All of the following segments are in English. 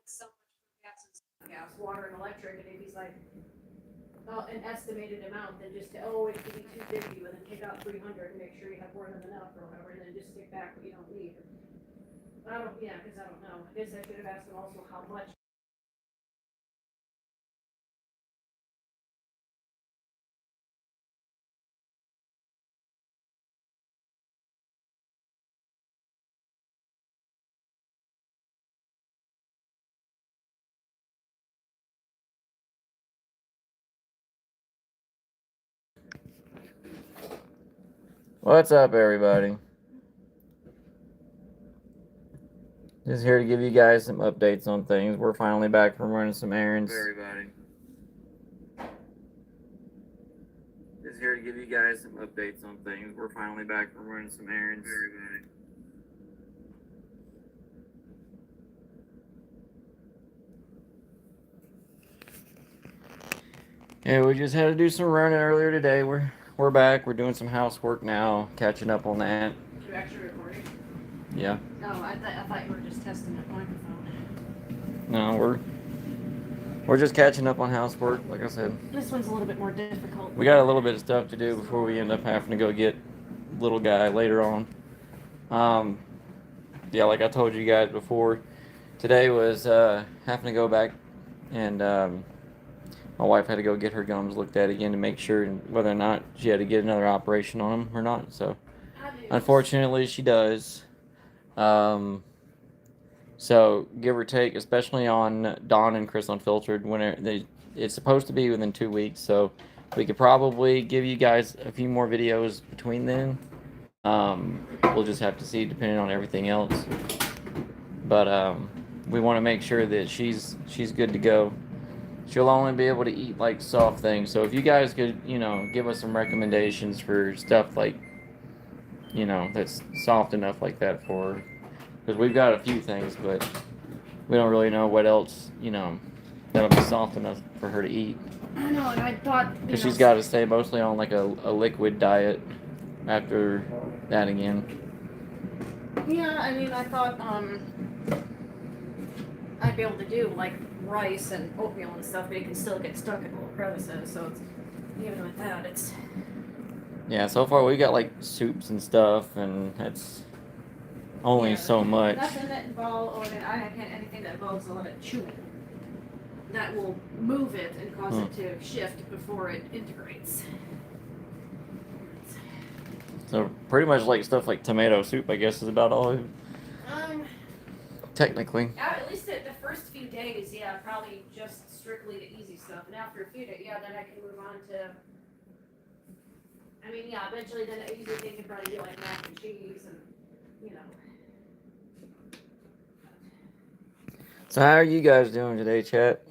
so much for gas, water, and electric, and if he's like, an estimated amount, then just, oh, it could be 250, but then take out 300 and make sure you have more than enough or whatever, and then just stick back what you don't need. I don't, yeah, because I don't know. I guess I should have asked him also how much. What's up, everybody? Just here to give you guys some updates on things. We're finally back from running some errands. Everybody. Just here to give you guys some updates on things. We're finally back from running some errands. Everybody. Yeah, we just had to do some running earlier today. We're back. We're doing some housework now, catching up on that. You actually recording? Yeah. Oh, I thought you were just testing that microphone. No, we're just catching up on housework, like I said. This one's a little bit more difficult. We got a little bit of stuff to do before we end up having to go get little guy later on. Yeah, like I told you guys before, today was having to go back and my wife had to go get her gums looked at again to make sure whether or not she had to get another operation on them or not. So, unfortunately, she does. So give or take, especially on Dawn and Chris Unfiltered, it's supposed to be within 2 weeks. So we could probably give you guys a few more videos between then. We'll just have to see depending on everything else. But we want to make sure that she's good to go. She'll only be able to eat like soft things. So if you guys could, give us some recommendations for stuff like, that's soft enough like that for her. Because we've got a few things, but we don't really know what else, that'll be soft enough for her to eat. I know, and I thought... Because she's got to stay mostly on like a liquid diet after that again. Yeah, I mean, I thought, I'd be able to do, like, rice and oatmeal and stuff, but you can still get stuck in little crevices, so it's, even with that, it's... Yeah, so far we got, like, soups and stuff, and that's only so much. Nothing that involves, anything that involves a lot of chewing. That will move it and cause it to shift before it integrates. So pretty much like stuff like tomato soup, I guess, is about all. Technically. At least the first few days, yeah, probably just strictly the easy stuff. And after a few days, yeah, then I can move on to. I mean, yeah, eventually then the easy thing can probably be like mac and cheese and, So how are you guys doing today, chat?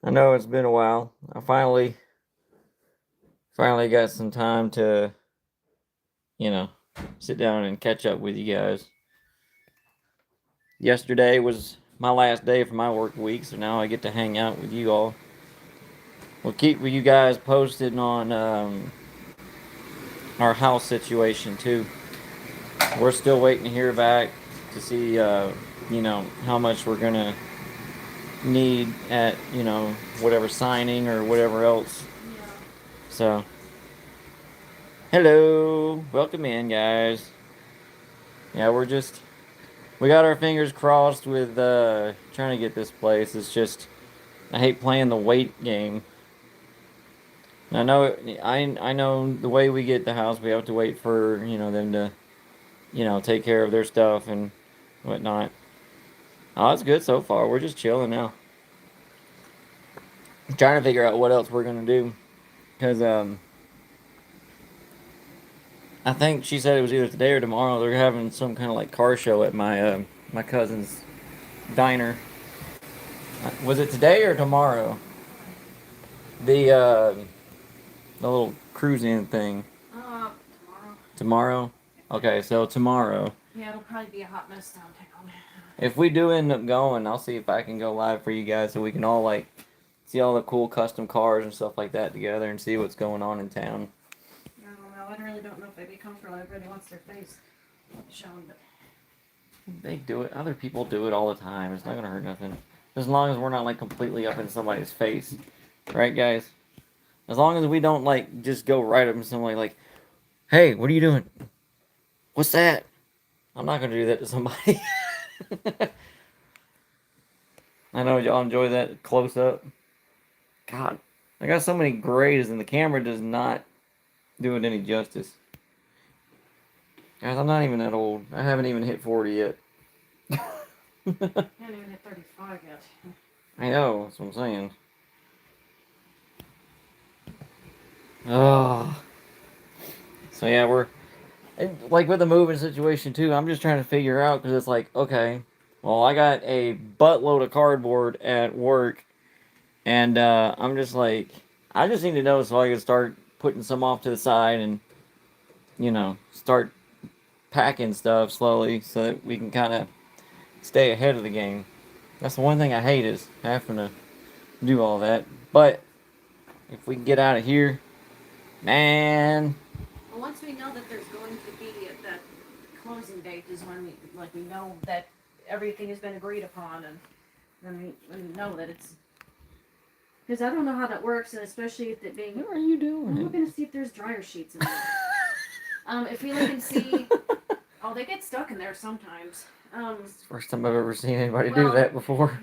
I know it's been a while. I finally got some time to, sit down and catch up with you guys. Yesterday was my last day for my work week, so now I get to hang out with you all. We'll keep you guys posted on our house situation too. We're still waiting to hear back to see, how much we're gonna need at, whatever signing or whatever else. Yeah. So, hello, welcome in, guys. Yeah, we got our fingers crossed with trying to get this place. It's just, I hate playing the wait game. I know the way we get the house, we have to wait for, them to, take care of their stuff and whatnot. Oh, it's good so far. We're just chilling now. Trying to figure out what else we're gonna do, because I think she said it was either today or tomorrow. They're having some kind of like car show at my my cousin's diner. Was it today or tomorrow? The little cruising thing. Tomorrow. Tomorrow? Okay, so tomorrow. Yeah, it'll probably be a hot mess downtown. If we do end up going, I'll see if I can go live for you guys so we can all like see all the cool custom cars and stuff like that together and see what's going on in town. I don't know. I really don't know if they'd be comfortable. Everybody wants their face shown, but They do it. Other people do it all the time. It's not gonna hurt nothing. As long as we're not like completely up in somebody's face, right, guys? As long as we don't like just go right up to somebody like, "Hey, what are you doing? What's that?" I'm not gonna do that to somebody. I know y'all enjoy that close up. God, I got so many grays, and the camera does not do it any justice. Guys, I'm not even that old. I haven't even hit 40 yet. I haven't even hit 35 yet. I know, that's what I'm saying. Oh. So yeah, we're like with the moving situation too. I'm just trying to figure out because it's like, okay, well, I got a buttload of cardboard at work, and I'm just like, I just need to know so I can start putting some off to the side and start packing stuff slowly so that we can kind of stay ahead of the game. That's the one thing I hate is having to do all that. But if we can get out of here, man. Well, once we know that there's going to be that closing date is when we know that everything has been agreed upon, and then we know that it's. Because I don't know how that works, and especially if it being. What are you doing? I'm looking to see if there's dryer sheets in there. If we look and see. Oh, they get stuck in there sometimes. It's the first time I've ever seen anybody do that before.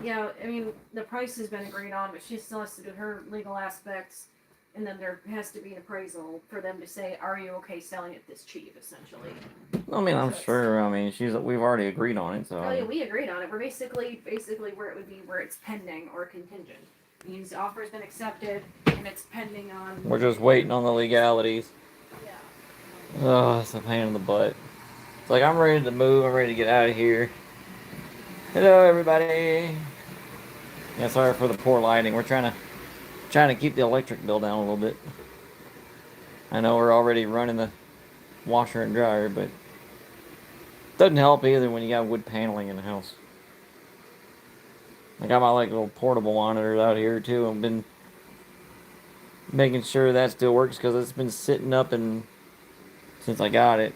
Yeah, I mean, the price has been agreed on, but she still has to do her legal aspects, and then there has to be an appraisal for them to say, are you okay selling it this cheap, essentially. I mean, I'm sure. I mean, we've already agreed on it, so. Oh yeah, we agreed on it. We're basically where it would be where it's pending or contingent. It means the offer's been accepted, and it's pending on. We're just waiting on the legalities. Yeah. Oh, it's a pain in the butt. It's like I'm ready to move. I'm ready to get out of here. Hello, everybody. Yeah, sorry for the poor lighting. We're trying to keep the electric bill down a little bit. I know we're already running the washer and dryer, but it doesn't help either when you got wood paneling in the house. I got my like little portable monitors out here too. I've been making sure that still works because it's been sitting up and since I got it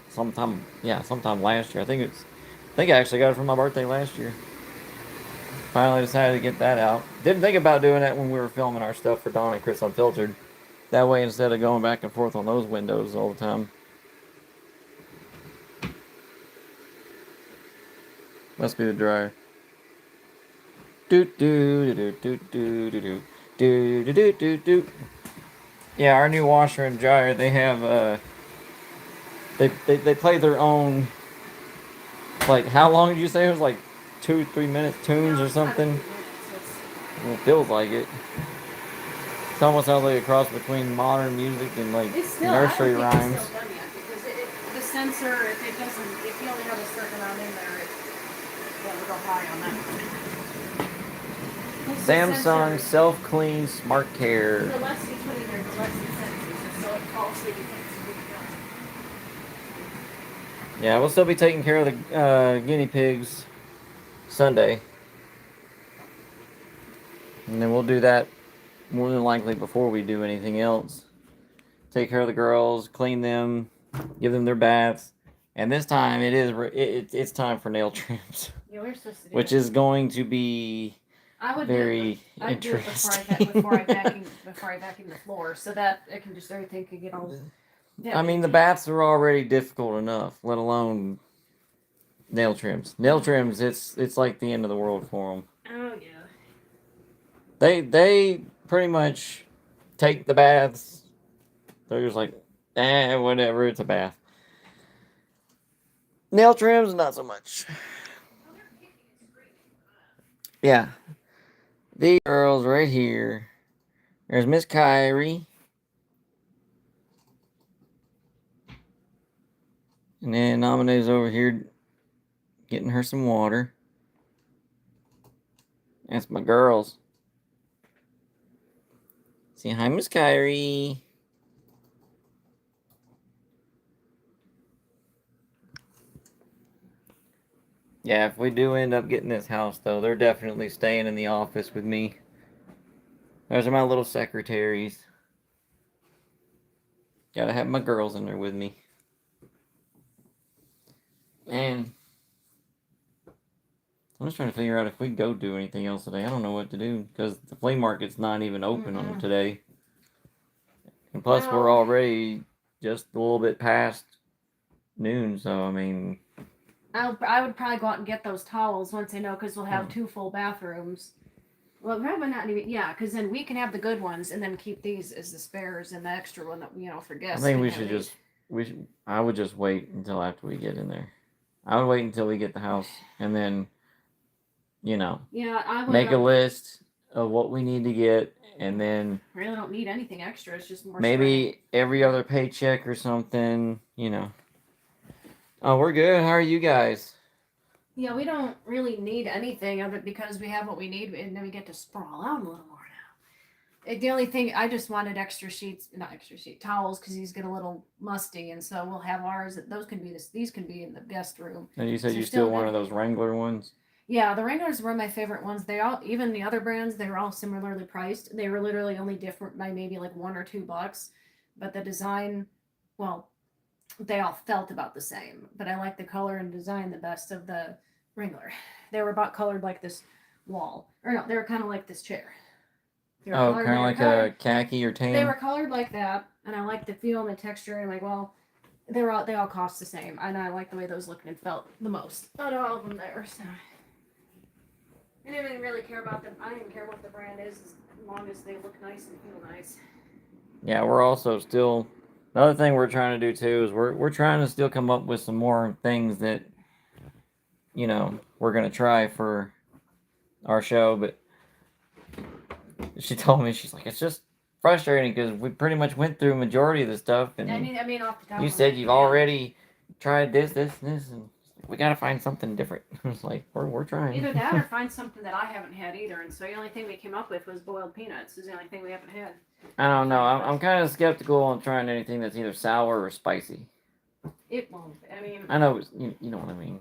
sometime last year. I think I actually got it for my birthday last year. Finally decided to get that out. Didn't think about doing that when we were filming our stuff for Dawn and Chris Unfiltered. That way, instead of going back and forth on those windows all the time. Must be the dryer. Doot doot doot doot doot doot doot doot doot doot doot. Yeah, our new washer and dryer. They have they play their own. Like, how long did you say it was? Like 2-3 minutes tunes or something. Well, it feels like it. It almost sounds like a cross between modern music and like nursery rhymes. It's still done yet because the sensor, if you only have a certain amount in there, it'll go high on that. Samsung self-clean smart care. The less you put in there, the less it senses, so it falls so you can't see it. Yeah, we'll still be taking care of the guinea pigs Sunday. And then we'll do that more than likely before we do anything else. Take care of the girls, clean them, give them their baths. And this time it's time for nail trims. Yeah, we're supposed to do which is going to be very interesting. Before I vacuum the floor, so that everything can get all. I mean, the baths are already difficult enough, let alone nail trims. Nail trims, it's like the end of the world for them. Oh yeah. They pretty much take the baths. They're just like, whatever, it's a bath. Nail trims, not so much. Yeah. These girls right here. There's Miss Kyrie. And then Namine's over here getting her some water. That's my girls. Say hi, Miss Kyrie. Yeah, if we do end up getting this house, though, they're definitely staying in the office with me. Those are my little secretaries. Gotta have my girls in there with me. Man, I'm just trying to figure out if we go do anything else today. I don't know what to do because the flea market's not even open on today. And plus, we're Well- already just a little bit past noon, so I mean, I would probably go out and get those towels once I know, because we'll have Hmm. 2 full bathrooms. Well, probably not even, yeah, because then we can have the good ones and then keep these as the spares and the extra one that, for I guests. think can we have should these. I would just wait until after we get in there. I would wait until we get the house and then, Yeah, I would. make a list of what we need to get and then Really don't need anything extra. It's just more. maybe every other paycheck or something, Oh, we're good. How are you guys? Yeah, we don't really need anything of it because we have what we need, and then we get to sprawl out a little more now. The only thing I just wanted extra sheets, not extra sheet towels, because these get a little musty, and so we'll have ours. Those can be this. These can be in the guest room. And you said So you still still one good. of those Wrangler ones? Yeah, the Wranglers were my favorite ones. They all, even the other brands, they were all similarly priced. They were literally only different by maybe like $1 or $2, but the design, well, they all felt about the same. But I like the color and design the best of the Wrangler. They were about colored like this wall, or no, they were kind of like this chair. Oh, kind of like a khaki or tan? They were colored like that, and I liked the feel and the texture. And I'm like, well, they all cost the same, and I like the way those looked and felt the most out of all of them there. So. I didn't even really care about them. I didn't even care what the brand is as long as they look nice and feel nice. Yeah, we're also still. Another thing we're trying to do too is we're trying to still come up with some more things that we're gonna try for our show. But she told me, she's like, it's just frustrating because we pretty much went through a majority of the stuff, and I mean, off the top. you of said my you've head. already tried this, and we gotta find something different. It's like we're trying. Either that or find something that I haven't had either. And so the only thing we came up with was boiled peanuts. Is the only thing we haven't had. I don't know. I'm kind of skeptical on trying anything that's either sour or spicy. It won't. I mean, I know you know what I mean.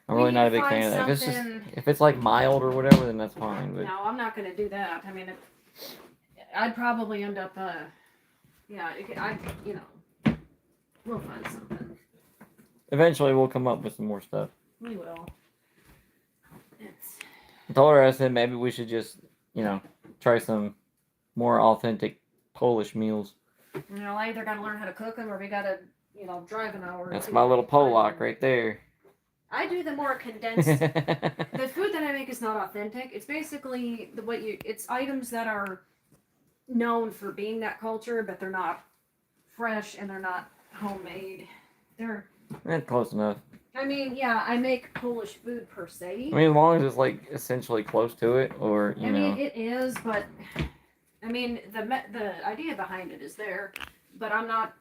I'm really not a big fan of that. If it's like mild or whatever, then that's fine. But no, I'm not going to do that. I mean, I'd probably end up. We'll find something. Eventually, we'll come up with some more stuff. We will. I told her, I said maybe we should just, try some more authentic Polish meals. I either got to learn how to cook them or we got to, drive an hour. That's my little Polak right there. I do the more condensed. The food that I make is not authentic. It's basically it's items that are known for being that culture, but they're not fresh and they're not homemade. They're close enough. I mean, yeah, I make Polish food per se. I mean, as long as it's like essentially close to it, or I mean, it is, but I mean, the idea behind it is there, but I'm not.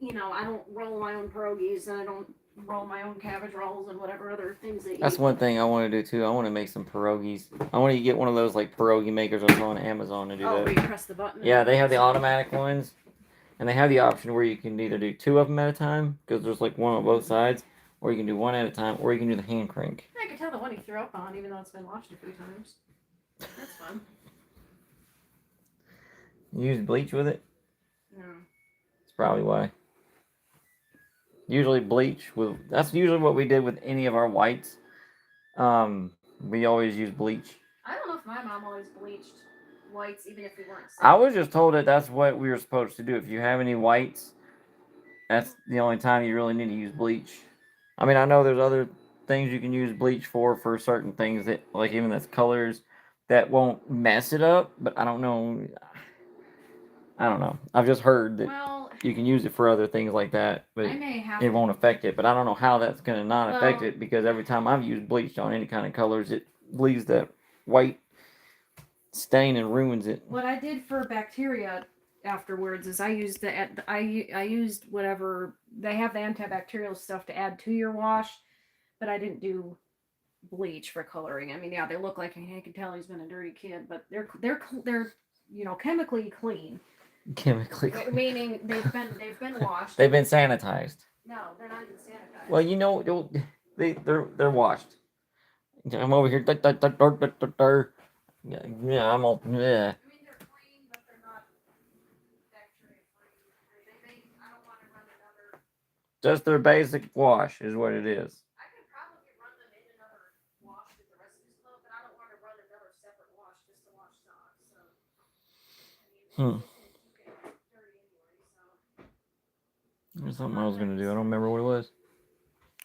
I don't roll my own pierogies and I don't roll my own cabbage rolls and whatever other things they eat. That's one thing I want to do too. I want to make some pierogies. I want to get one of those like pierogi makers I saw on Amazon to do that. Oh, where you press the button. Yeah, they have the automatic ones, and they have the option where you can either do 2 of them at a time because there's like one on both sides, or you can do 1 at a time, or you can do the hand crank. I can tell the one you threw up on, even though it's been washed a few times. That's fun. You use bleach with it? No. That's probably why. Usually bleach with. That's usually what we did with any of our whites. We always use bleach. I don't know if my mom always bleached whites, even if we weren't sick. I was just told that that's what we were supposed to do. If you have any whites, that's the only time you really need to use bleach. I mean, I know there's other things you can use bleach for certain things that, like even that's colors that won't mess it up, but I don't know. I've just heard that you can use it for other things like that, but it won't affect it. But I don't know how that's going to not affect it because every time I've used bleach on any kind of colors, it leaves that white stain and ruins it. What I did for bacteria afterwards is I used I used whatever they have, the antibacterial stuff to add to your wash, but I didn't do bleach for coloring. I mean, yeah, they look like I can tell he's been a dirty kid, but they're chemically clean. Chemically clean. Meaning they've been washed. They've been sanitized. No, they're not even sanitized. Well, they're washed. I'm over here. Yeah, I'm all. Yeah. I mean, they're clean, but they're not bacteria free. I don't want to run another Just their basic wash is what it is. I could probably run them in another wash with the rest of his clothes, but I don't want to run another separate wash just to wash socks. So, I mean, it's Hmm. just gonna keep it dirty anyway. So, There's something I was gonna do. I don't remember what it was.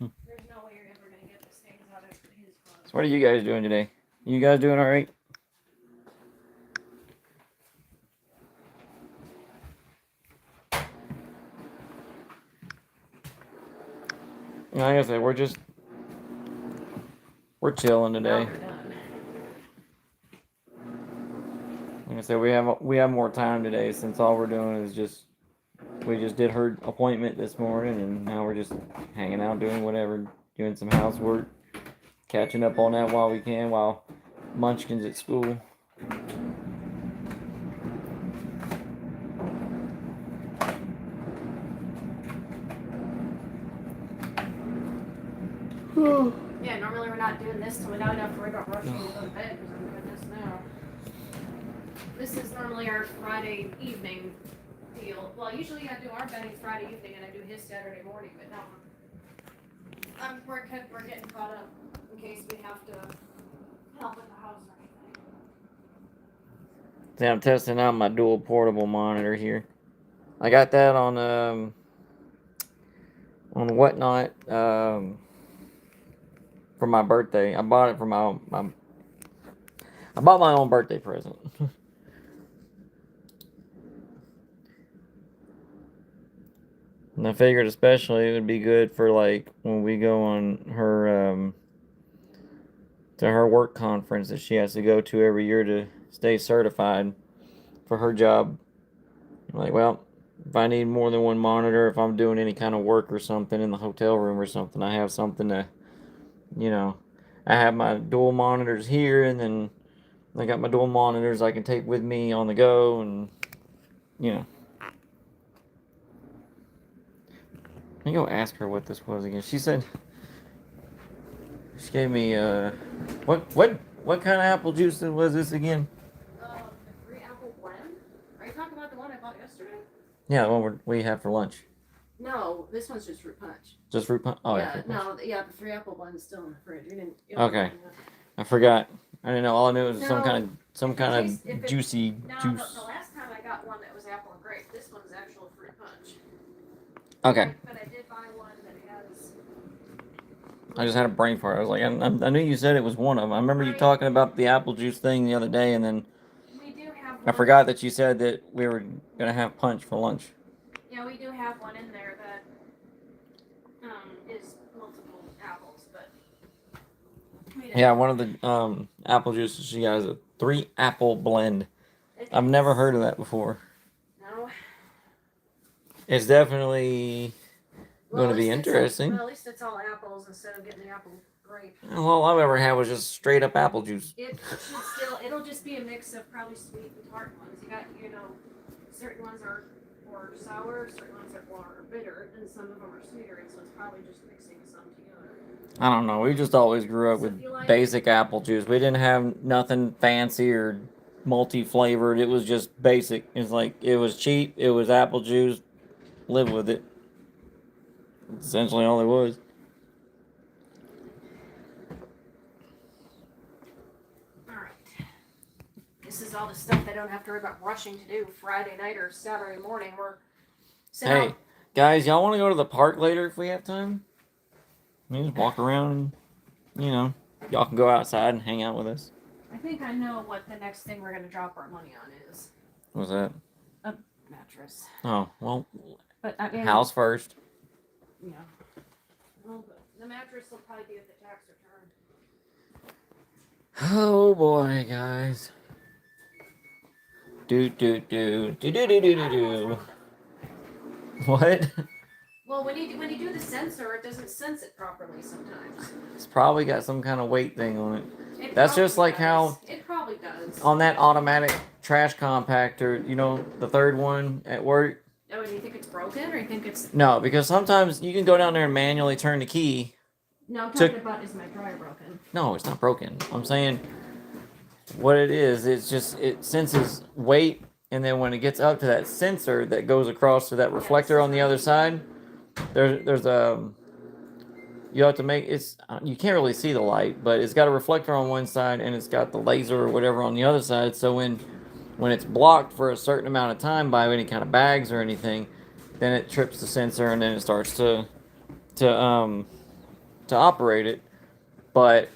there's no way you're ever gonna get the stains out of his clothes. So what are you guys doing today? You guys doing all right? Like I said, we're chilling today. Now we're done. Like I said, we have more time today since all we're doing is we just did her appointment this morning and now we're just hanging out doing whatever, doing some housework, catching up on that while we can while Munchkin's at school. Yeah, normally we're not doing this till we don't have to worry about rushing to go to bed because I'm doing this now. This is normally our Friday evening deal. Well, usually I do our bedding Friday evening and I do his Saturday morning, but now we're getting caught up in case we have to help with the house or anything. See, I'm testing out my dual portable monitor here. I got that on Whatnot for my birthday. I bought it for I bought my own birthday present. And I figured especially it would be good for like when we go on her to her work conference that she has to go to every year to stay certified for her job. Like, well, if I need more than one monitor, if I'm doing any kind of work or something in the hotel room or something, I have something to, you know, I have my dual monitors here, and then I got my dual monitors I can take with me on the go, and, you know. Let me go ask her what this was again. She said, she gave me, what kind of apple juice was this again? The 3-apple blend? Are you talking about the one I bought yesterday? Yeah, the one we had for lunch. No, this one's just fruit punch. Just fruit punch? Oh, yeah, fruit punch. no, yeah, the 3-apple blend is still in the fridge. You didn't Okay. I forgot. I didn't know. All I knew was some kind of juicy juice. The last time I got one that was apple and grape. This one's actual fruit punch. Okay. But I did buy one that has. I just had a brain fart. I was like, I knew you said it was one of them. I remember you talking about the apple juice thing the other day, and then we do have. I forgot that you said that we were gonna have punch for lunch. Yeah, we do have one in there that is multiple apples, but. Yeah, one of the apple juices she got is a 3-apple blend. I've never heard of that before. No. It's definitely going to be interesting. Well, at least it's all apples instead of getting the apple grape. Well, all I've ever had was just straight up apple juice. It'll just be a mix of probably sweet and tart ones. You got, certain ones are more sour, certain ones are more bitter, and some of them are sweeter, and so it's probably just mixing some together. I don't know. We just always grew up with basic apple juice. We didn't have nothing fancy or multi-flavored. It was just basic. It's like, it was cheap. It was apple juice. Live with it. That's essentially all it was. Alright. This is all the stuff I don't have to worry about rushing to do Friday night or Saturday morning. Hey, guys, y'all want to go to the park later if we have time? We just walk around and, y'all can go outside and hang out with us. I think I know what the next thing we're going to drop our money on is. What's that? A mattress. Oh, well, but I mean, house first. Yeah. Well, the mattress will probably be at the tax return. Oh boy, guys. Do. What? Well, when you do the sensor, it doesn't sense it properly sometimes. It's probably got some kind of weight thing on it. That's just like how it probably does. On that automatic trash compactor, the third one at work. Oh, and you think it's broken, or you think it's... No, because sometimes you can go down there and manually turn the key. No, I'm talking about, is my dryer broken? No, it's not broken. I'm saying what it is, it's just, it senses weight, and then when it gets up to that sensor that goes across to that reflector on the other side, there's you have to make it's you can't really see the light, but it's got a reflector on one side and it's got the laser or whatever on the other side. So when it's blocked for a certain amount of time by any kind of bags or anything, then it trips the sensor and then it starts to um to operate it. But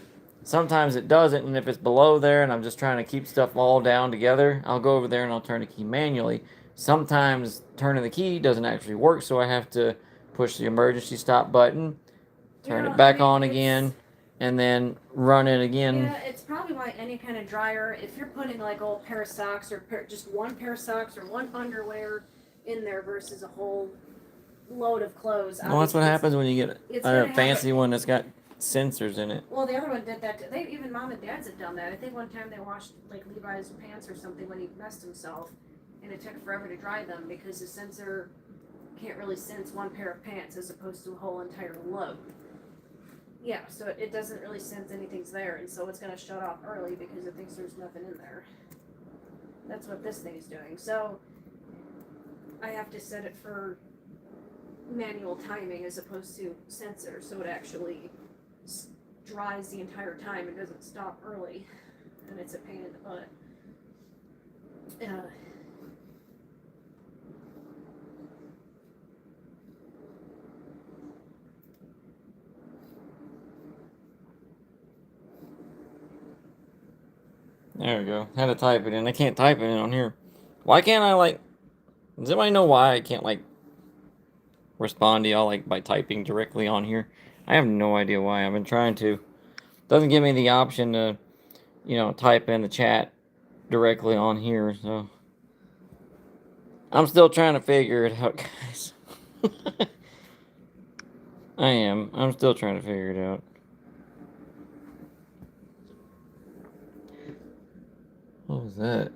sometimes it doesn't, and if it's below there and I'm just trying to keep stuff all down together, I'll go over there and I'll turn the key manually. Sometimes turning the key doesn't actually work, so I have to push the emergency stop button, turn it back on again, and then run it again. Yeah, it's probably why any kind of dryer, if you're putting like a pair of socks or just one pair of socks or one underwear in there versus a whole load of clothes. Well, that's what happens when you get a fancy one that's got sensors in it. Well, the other one did that. Even mom and dad's have done that. I think one time they washed like Levi's pants or something when he messed himself, and it took forever to dry them because the sensor can't really sense one pair of pants as opposed to a whole entire load. Yeah, so it doesn't really sense anything's there, and so it's gonna shut off early because it thinks there's nothing in there. That's what this thing is doing. So I have to set it for manual timing as opposed to sensor, so it actually dries the entire time and doesn't stop early, and it's a pain in the butt. There we go. Had to type it in. I can't type it in on here. Why can't I does anybody know why I can't respond to y'all by typing directly on here? I have no idea why. I've been trying to. Doesn't give me the option to, type in the chat directly on here, so I'm still trying to figure it out, guys. I am. I'm still trying to figure it out. What was that?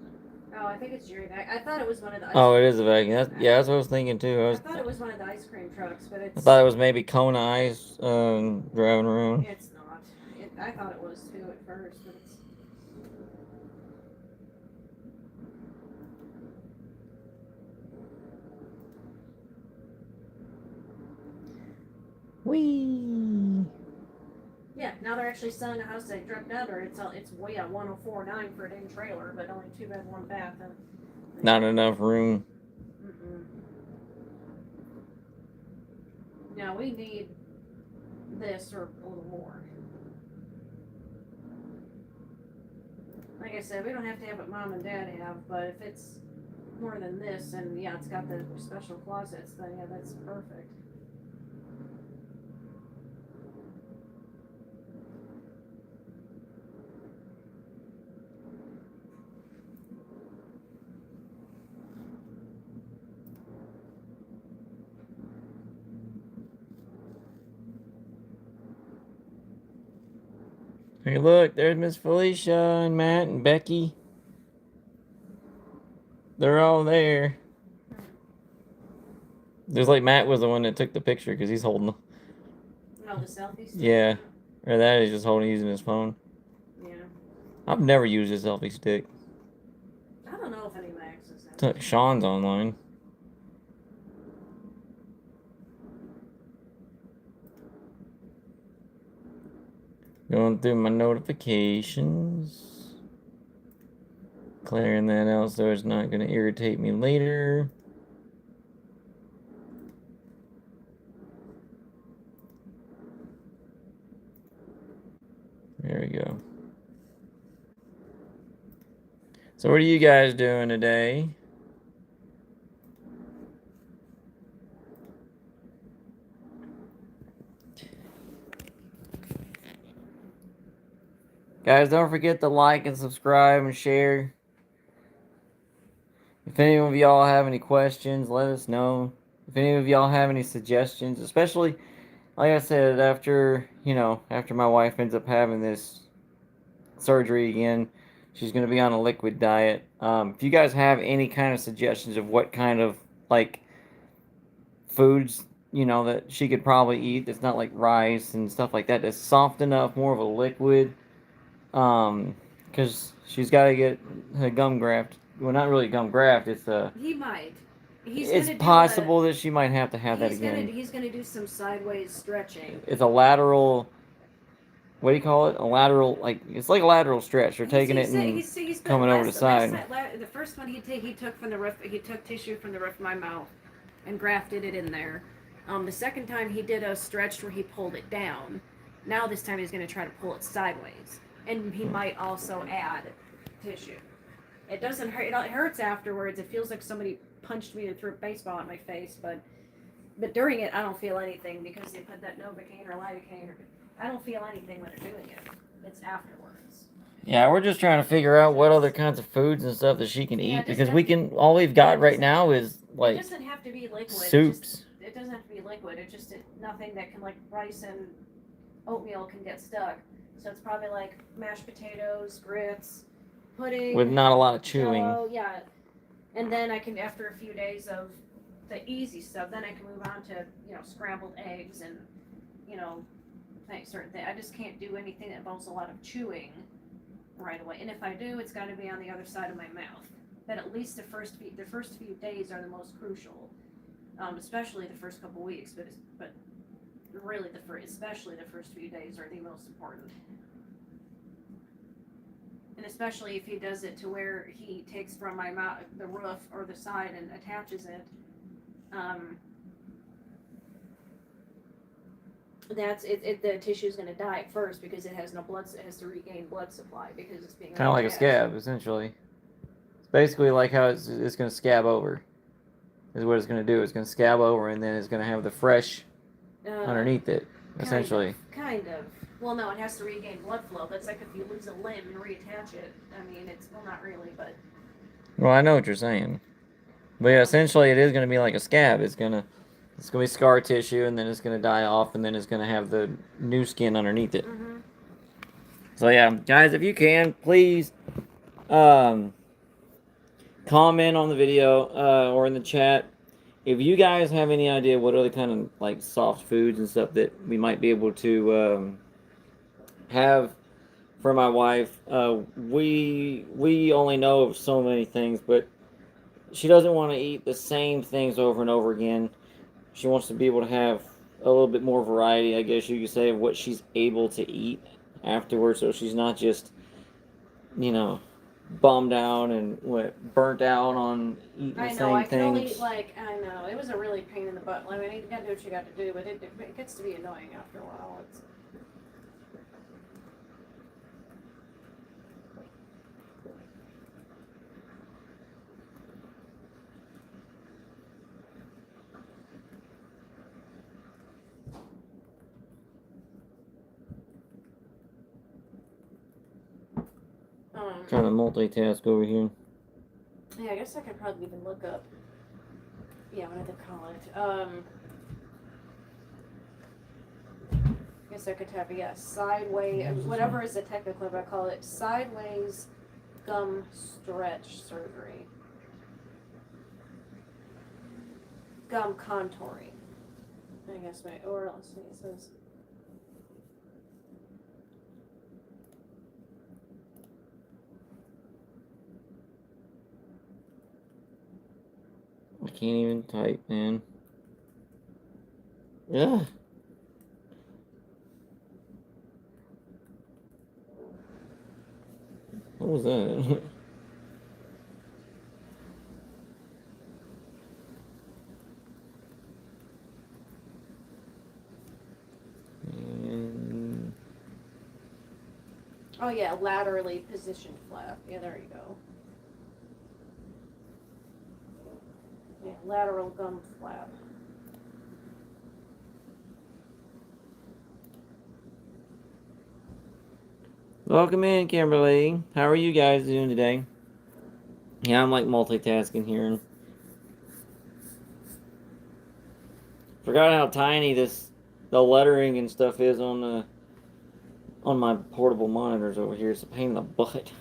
Oh, I think it's Jerry vac. I thought it was one of the. Oh, it is a vacuum. That's what I was thinking too. I thought it was one of the ice cream trucks, but it's. I thought it was maybe Kona Ice driving around. It's not. I thought it was too at first, but it's. Whee! Yeah, now they're actually selling a house that dropped under. It's way at 104.9 for a dang trailer, but only 2 bed, 1 bath. And not enough room. Now we need this or a little more. Like I said, we don't have to have what mom and dad have, but if it's more than this, and yeah, it's got the special closets, then yeah, that's perfect. Hey, look, there's Miss Felicia and Matt and Becky. They're all there. There's Matt was the one that took the picture because he's holding the. No, the selfie stick? Yeah. Or that is just using his phone. Yeah. I've never used a selfie stick. I don't know if any Maxes have. Took Sean's online. Going through my notifications. Clearing that out so it's not going to irritate me later. There we go. So what are you guys doing today? Guys, don't forget to like and subscribe and share. If any of y'all have any questions, let us know. If any of y'all have any suggestions, especially, like I said, after my wife ends up having this surgery again, she's going to be on a liquid diet. If you guys have any kind of suggestions of what kind of, foods, that she could probably eat that's not like rice and stuff like that, that's soft enough, more of a liquid, because she's got to get her gum graft. Well, not really gum graft. It's He might. it's possible that she might have to have that again. He's gonna do some sideways stretching. It's a lateral. What do you call it? A lateral, like it's like a lateral stretch. You're taking it and coming over the side. The first one he took from the roof. He took tissue from the roof of my mouth and grafted it in there. The second time he did a stretch where he pulled it down. Now this time he's going to try to pull it sideways, and he might also add tissue. It doesn't hurt. It hurts afterwards. It feels like somebody punched me and threw a baseball at my face, but during it I don't feel anything because they put that Novocaine or lidocaine. I don't feel anything when they're doing it. It's afterwards. Yeah, we're just trying to figure out what other kinds of foods and stuff that she can eat because all we've got right now is like it doesn't have to be liquid. Soups. It doesn't have to be liquid. It's just nothing that can, like rice and oatmeal can get stuck. So it's probably like mashed potatoes, grits, pudding with not a lot of chewing. Oh yeah, and then I can, after a few days of the easy stuff, then I can move on to scrambled eggs and certain things. I just can't do anything that involves a lot of chewing right away. And if I do, it's got to be on the other side of my mouth. But at least the first few days are the most crucial, especially the first couple weeks. But really especially the first few days are the most important. And especially if he does it to where he takes from my mouth the roof or the side and attaches it. The tissue's going to die at first because it has no blood. It has to regain blood supply because it's being kind of like a scab, essentially. It's basically like how it's going to scab over. Is what it's going to do. It's going to scab over, and then it's going to have the fresh underneath it, essentially. Kind of. Well, no, it has to regain blood flow. That's like if you lose a limb and reattach it. I mean, not really, but. Well, I know what you're saying, but yeah, essentially, it is going to be like a scab. It's going to be scar tissue, and then it's going to die off, and then it's going to have the new skin underneath it. Mm-hmm. So yeah, guys, if you can, please comment on the video or in the chat if you guys have any idea what other kind of like soft foods and stuff that we might be able to have for my wife. We only know of so many things, but she doesn't want to eat the same things over and over again. She wants to be able to have a little bit more variety, I guess you could say, of what she's able to eat afterwards, so she's not just, bummed out and burnt out on eating the same things. I know, it was a really pain in the butt. I mean, you got to do what you got to do, but it gets to be annoying after a while. Trying to multitask over here. Yeah, I guess I could probably even look up. Yeah, what do they call it? I guess I could type, sideways, whatever is the technical, but I call it sideways gum stretch surgery. Gum contouring. I guess or let's see, it says. I can't even type, man. Yeah. What was that? Oh yeah, laterally positioned flap. Yeah, there you go. Yeah, lateral gum flap. Welcome in, Kimberly. How are you guys doing today? Yeah, I'm like multitasking here. Forgot how tiny the lettering and stuff is on my portable monitors over here. It's a pain in the butt.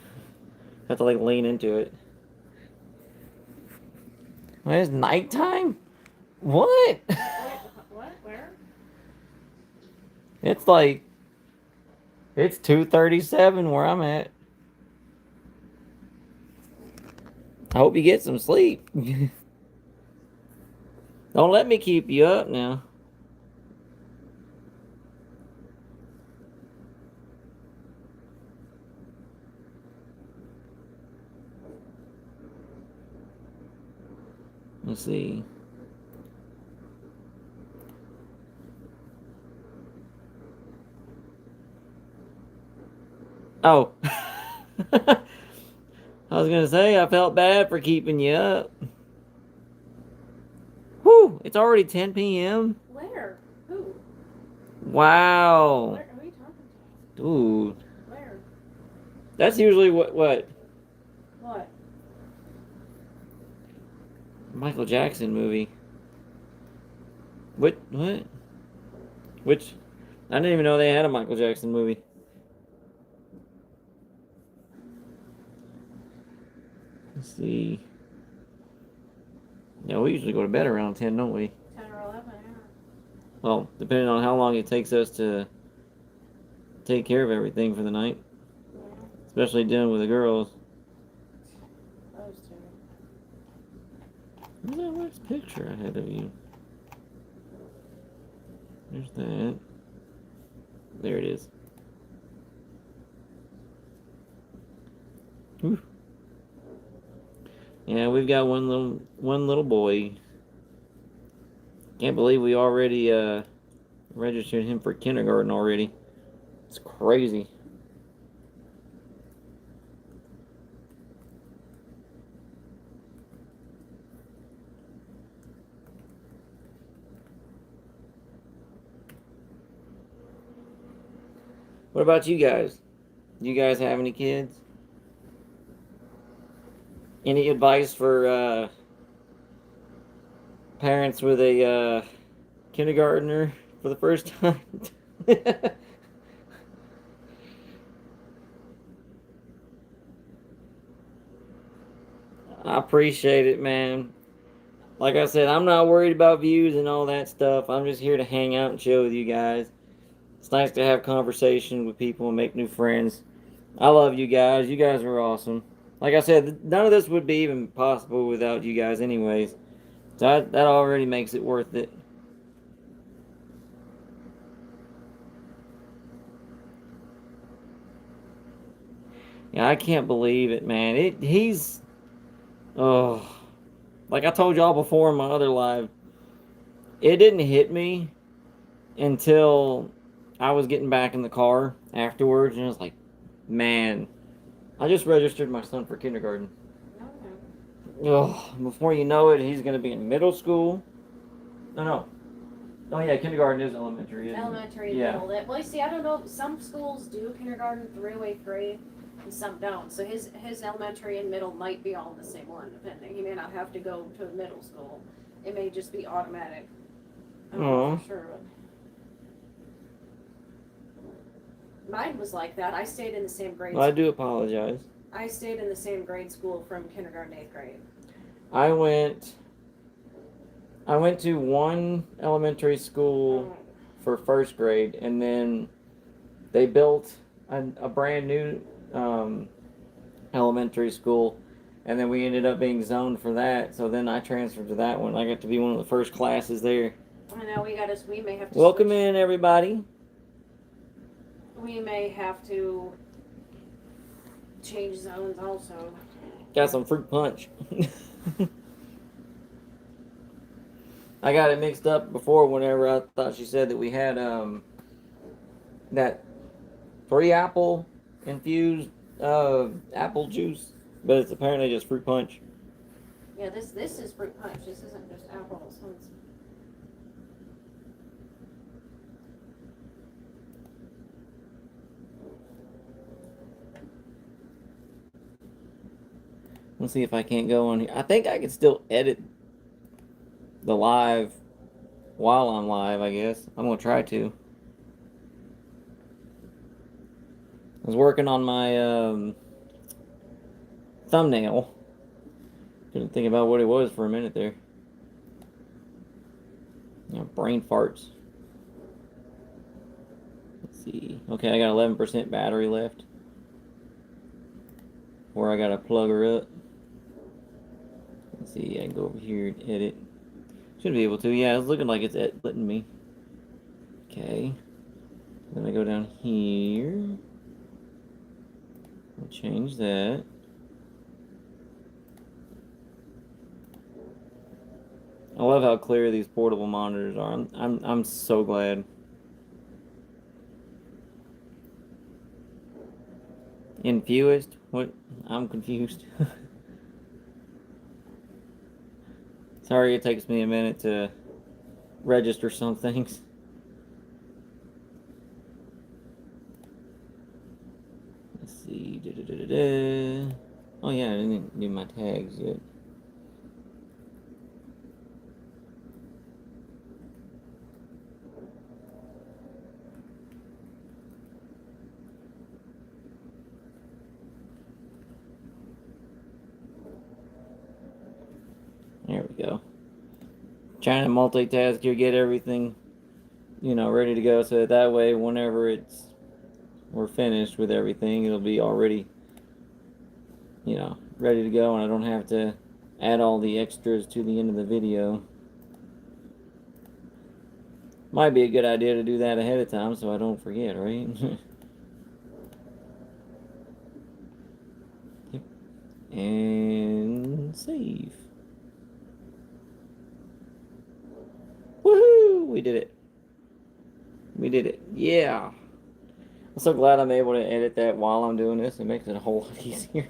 Have to like lean into it. It's nighttime? What? What? Where? It's 2:37 where I'm at. I hope you get some sleep. Don't let me keep you up now. Let's see. Oh. I was gonna say, I felt bad for keeping you up. Whew, it's already 10 p.m. Where? Who? Wow. Where are we talking to? Dude. Where? That's usually what? What? Michael Jackson movie. What? Which? I didn't even know they had a Michael Jackson movie. Let's see. Yeah, we usually go to bed around 10, don't we? 10 or 11, yeah. Well, depending on how long it takes us to take care of everything for the night. Yeah. Especially dealing with the girls. Those two. What's that last picture I had of you? There's that. There it is. Whew. Yeah, we've got one little boy. Can't believe we already registered him for kindergarten already. It's crazy. What about you guys? You guys have any kids? Any advice for parents with a kindergartner for the first time? I appreciate it, man. Like I said, I'm not worried about views and all that stuff. I'm just here to hang out and chill with you guys. It's nice to have conversation with people and make new friends. I love you guys. You guys are awesome. Like I said, none of this would be even possible without you guys anyways. So that already makes it worth it. Yeah, I can't believe it, man. He's oh, like I told y'all before in my other live, it didn't hit me until I was getting back in the car afterwards, and I was like, man, I just registered my son for kindergarten. Oh, before you know it, he's going to be in middle school. No. Oh, yeah, kindergarten is elementary. Elementary and middle. Well, you see, I don't know. Some schools do kindergarten through 8th grade, and some don't. So his elementary and middle might be all in the same one, depending. He may not have to go to middle school. It may just be automatic. I don't know for sure. But mine was like that. I stayed in the same grade. Well, I do apologize. I stayed in the same grade school from kindergarten to 8th grade. I went to one elementary school for first grade, and then they built a brand new elementary school, and then we ended up being zoned for that. So then I transferred to that one. I got to be one of the first classes there. I know we may have to welcome switch. in everybody. We may have to change zones also. Got some fruit punch. I got it mixed up before whenever I thought she said that we had that 3 apple infused apple juice, but it's apparently just fruit punch. Yeah, this is fruit punch. This isn't just apples. So it's... Let's see if I can't go on here. I think I can still edit the live while I'm live, I guess. I'm going to try to. I was working on my thumbnail. Couldn't think about what it was for a minute there. Yeah, brain farts. Let's see. Okay, I got 11% battery left. Where I got to plug her up. Let's see, I can go over here and edit. Should be able to. Yeah, it's looking like it's letting me. Okay. Then I go down here. We'll change that. I love how clear these portable monitors are. I'm so glad. Infused? What? I'm confused. Sorry, it takes me a minute to register some things. Let's see. Da-da-da-da-da. Oh yeah, I didn't do my tags yet. There we go. Trying to multitask here, get everything, ready to go. So that way, whenever we're finished with everything, it'll be already, ready to go, and I don't have to add all the extras to the end of the video. Might be a good idea to do that ahead of time so I don't forget, right? Yep. And save. Woohoo! We did it. We did it. Yeah. I'm so glad I'm able to edit that while I'm doing this. It makes it a whole lot easier.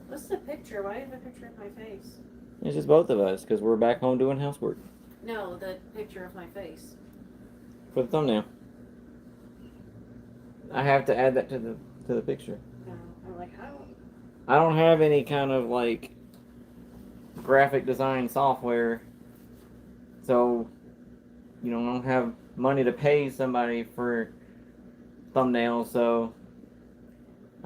What's the picture? Why is the picture of my face? It's just both of us because we're back home doing housework. No, the picture of my face. For the thumbnail. I have to add that to the picture. No, I'm like, how? I don't have any kind of like graphic design software, so I don't have money to pay somebody for thumbnails. So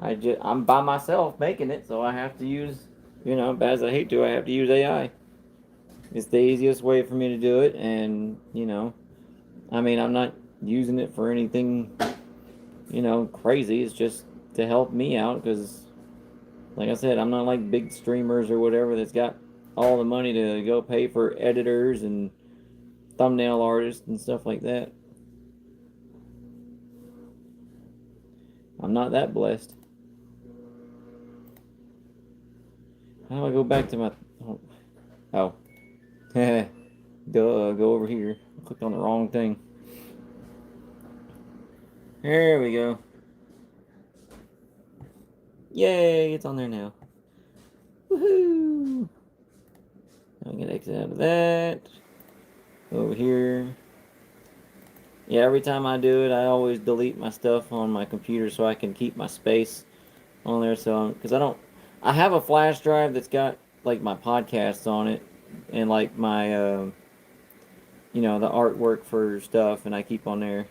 I'm by myself making it, so I have to use, as I hate to, I have to use AI. It's the easiest way for me to do it, and I'm not using it for anything, crazy. It's just to help me out because, like I said, I'm not like big streamers or whatever that's got all the money to go pay for editors and thumbnail artists and stuff like that. I'm not that blessed. How do I go back to my... Oh. Duh, go over here. I clicked on the wrong thing. There we go. Yay, it's on there now. Woohoo! I'm gonna exit out of that. Over here. Yeah, every time I do it, I always delete my stuff on my computer so I can keep my space on there. So, because I have a flash drive that's got like my podcasts on it and like my, the artwork for stuff, and I keep on there.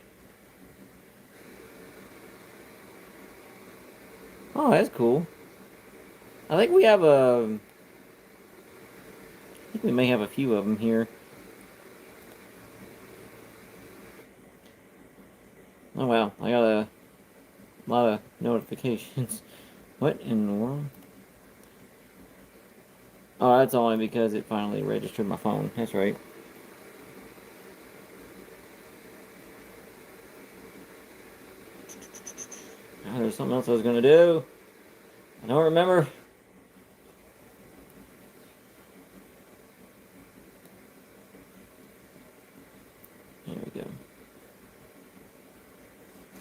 Oh, that's cool. I think we have I think we may have a few of them here. Oh wow, I got a lot of notifications. What in the world? Oh, that's only because it finally registered my phone. That's right. Oh, there's something else I was gonna do. I don't remember. There we go.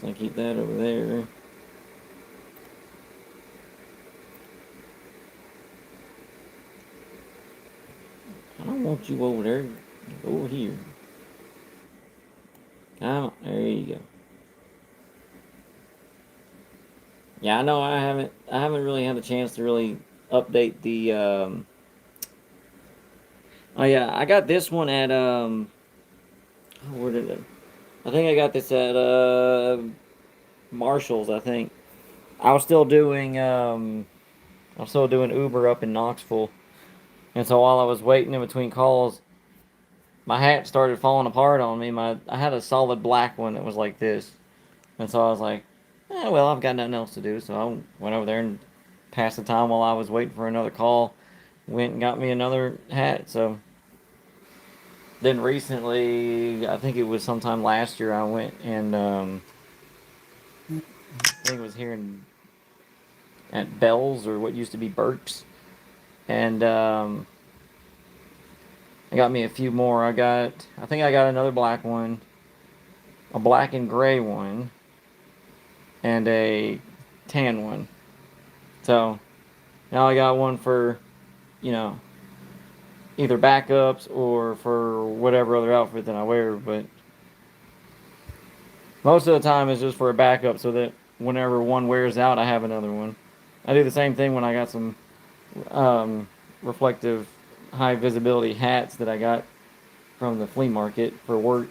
So I keep that over there. I don't want you over there. Go over here. Come on. There you go. Yeah, I know I haven't really had a chance to really update the oh yeah, I got this one at where did it? I think I got this at Marshall's, I think. I was still doing Uber up in Knoxville. And so while I was waiting in between calls, my hat started falling apart on me. I had a solid black one that was like this. And so I was like, well, I've got nothing else to do. So I went over there and passed the time while I was waiting for another call. Went and got me another hat. So then recently, I think it was sometime last year, I went and I think it was here at Bell's or what used to be Burke's, and I got me a few more. I think I got another black one, a black and gray one, and a tan one. So now I got one for, you know, either backups or for whatever other outfit that I wear. But most of the time it's just for a backup so that whenever one wears out, I have another one. I do the same thing when I got some reflective, high visibility hats that I got from the flea market for work.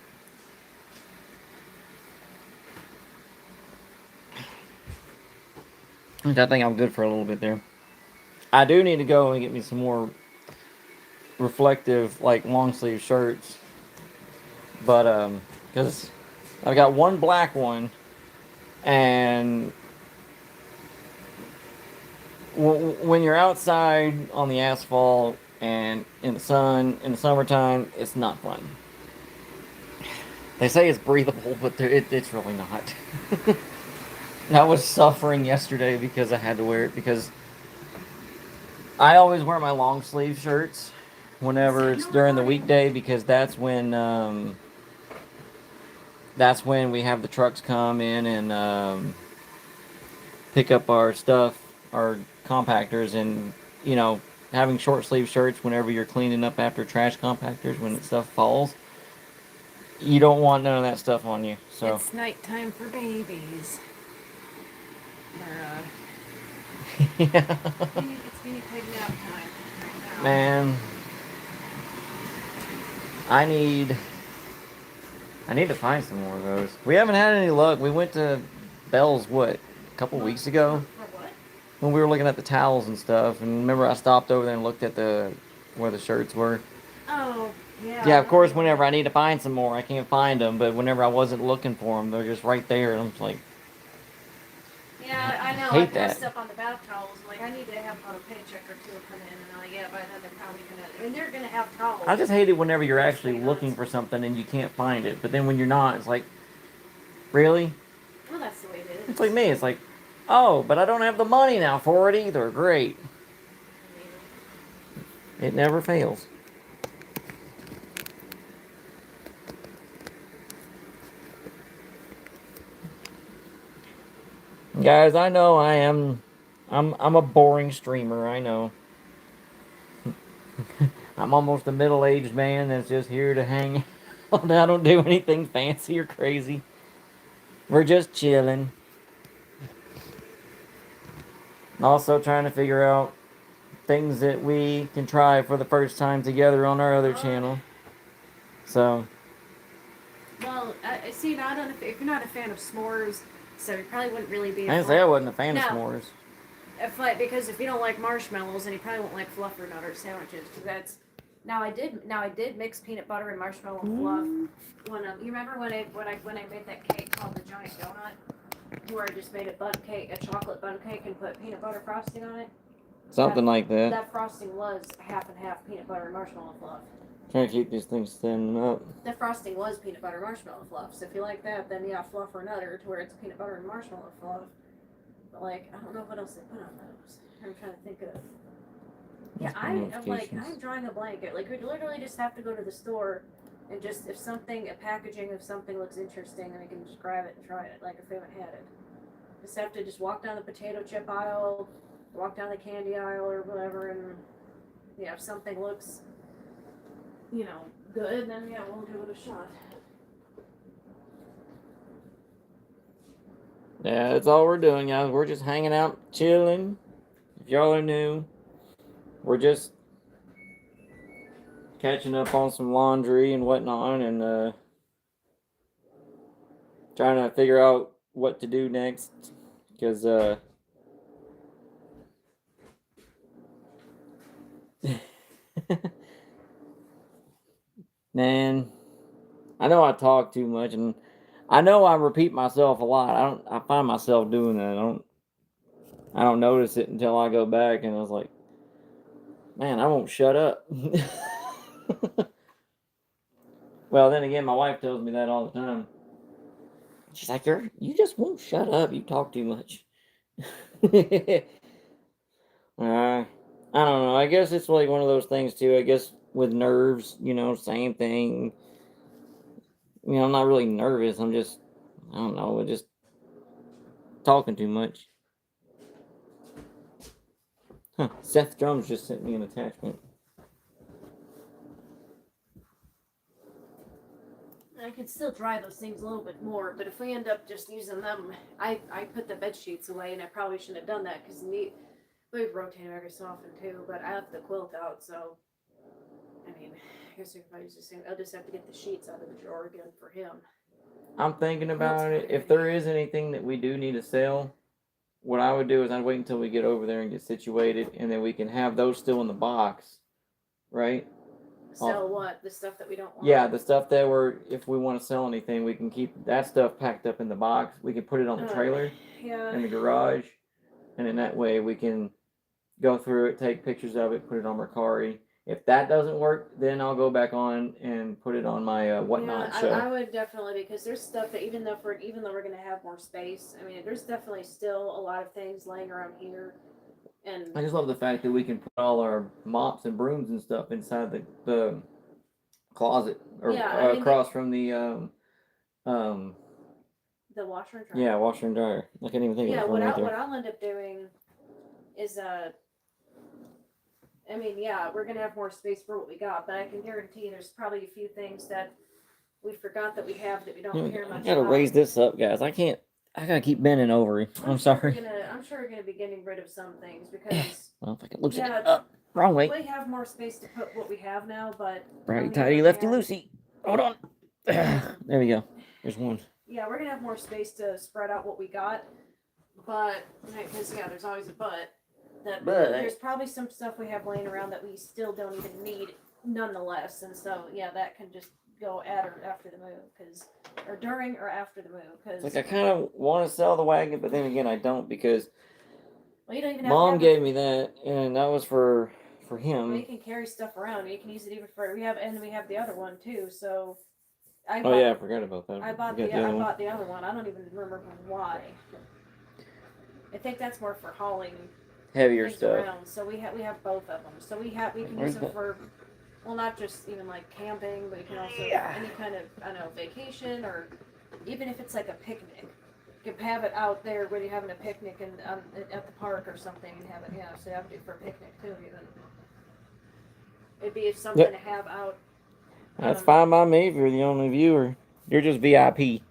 I think I'm good for a little bit there. I do need to go and get me some more reflective, like long sleeve shirts, but because I've got one black one, and when you're outside on the asphalt and in the sun in the summertime, it's not fun. They say it's breathable, but it's really not. I was suffering yesterday because I had to wear it because I always wear my long sleeve shirts whenever it's during the weekday because that's when we have the trucks come in and pick up our stuff, our compactors, and you know, having short sleeve shirts whenever you're cleaning up after trash compactors when stuff falls, you don't want none of that stuff on you. So it's nighttime for babies. yeah. It's guinea pig nap time right now. Man, I need to find some more of those. We haven't had any luck. We went to Bell's a couple weeks ago For what? when we were looking at the towels and stuff. And remember, I stopped over there and looked at where the shirts were. Oh, yeah. Yeah, of course. Whenever I need to find some more, I can't find them. But whenever I wasn't looking for them, they're just right there. And I'm just like, yeah, I know. hate I that. dressed up on the bath towels. Like, I need to have about a paycheck or two come in, and I'm like, yeah, by then they're probably gonna. I mean, they're gonna have towels. I just hate it whenever you're actually looking for something and you can't find it. But then when you're not, it's like, really? Well, that's the way it is. It's like me. It's like, oh, but I don't have the money now for it either. Great. It never fails. Guys, I know I'm a boring streamer, I know. I'm almost a middle-aged man that's just here to hang out. I don't do anything fancy or crazy. We're just chilling. Also trying to figure out things that we can try for the first time together on our other channel. So. Well, see, if you're not a fan of s'mores, so you probably wouldn't really be. I didn't say I wasn't a fan of s'mores. Because if you don't like marshmallows, then you probably won't like fluffernutter sandwiches. Because that's now I did mix peanut butter and marshmallow fluff. When you remember when I made that cake called the giant donut, where I just made a chocolate bun cake, and put peanut butter frosting on it. Something like that. That frosting was half and half peanut butter and marshmallow fluff. Trying to keep these things thin up. The frosting was peanut butter marshmallow fluff. So if you like that, then yeah, fluff or nutter to where it's peanut butter and marshmallow fluff. But like, I don't know what else they put on those. I'm trying to think of. Yeah, I'm drawing a blanket. Like, we literally just have to go to the store and just, if a packaging of something looks interesting, then we can just grab it and try it. Like, if we haven't had it. Just have to just walk down the potato chip aisle, walk down the candy aisle or whatever, and yeah, if something looks, good, then yeah, we'll give it a shot. Yeah, that's all we're doing, guys. We're just hanging out, chilling. If y'all are new, we're just catching up on some laundry and whatnot, and trying to figure out what to do next. Because, man, I know I talk too much, and I know I repeat myself a lot. I find myself doing that. I don't notice it until I go back, and I was like, man, I won't shut up. Well, then again, my wife tells me that all the time. She's like, you just won't shut up. You talk too much. I don't know. I guess it's like one of those things too. I guess with nerves, same thing. I'm not really nervous. I'm just, I don't know, just talking too much. Huh. Seth Drums just sent me an attachment. I can still dry those things a little bit more, but if we end up just using them, I put the bed sheets away, and I probably shouldn't have done that because we rotate them every so often too. But I left the quilt out, so I mean, I guess if I use the same, I'll just have to get the sheets out of the drawer again for him. I'm thinking about it. If there is anything that we do need to sell, what I would do is I'd wait until we get over there and get situated, and then we can have those still in the box, right? Sell what? The stuff that we don't want? Yeah, the stuff that if we want to sell anything, we can keep that stuff packed up in the box. We can put it on the trailer in the garage, and in that way we can go through it, take pictures of it, put it on Mercari. If that doesn't work, then I'll go back on and put it on my whatnot show. I would definitely, because there's stuff that even though we're gonna have more space, I mean, there's definitely still a lot of things laying around here. And I just love the fact that we can put all our mops and brooms and stuff inside the closet or across from the washer and dryer. Yeah, washer and dryer. I can't even think of it. What I'll end up doing is I mean, we're gonna have more space for what we got, but I can guarantee there's probably a few things that we forgot that we have that we don't care much about. I gotta raise this up, guys. I gotta keep bending over. I'm sorry. I'm sure we're gonna be getting rid of some things because well, if I can loosen it up. Wrong way. We have more space to put what we have now, but righty tighty, lefty loosey. Hold on. There we go. There's one. Yeah, we're gonna have more space to spread out what we got, but because there's always a but. There's probably some stuff we have laying around that we still don't even need, nonetheless, and so that can just go at or after the move, or during or after the move, because I kind of want to sell the wagon, but then again I don't because you don't even have Mom gave me that, and that was for him. Well, you can carry stuff around. You can use it even for we have the other one too. So I forgot about that. I bought the other one. I don't even remember why. I think that's more for hauling heavier stuff. Around. So we have both of them. So we can use them for, well, not just even like camping, but you can also any kind of vacation, or even if it's like a picnic. You can have it out there when you're having a picnic and at the park or something, and have it. So you have to do it for a picnic too. Even it'd be something to have out. That's fine by me if you're the only viewer. You're just VIP.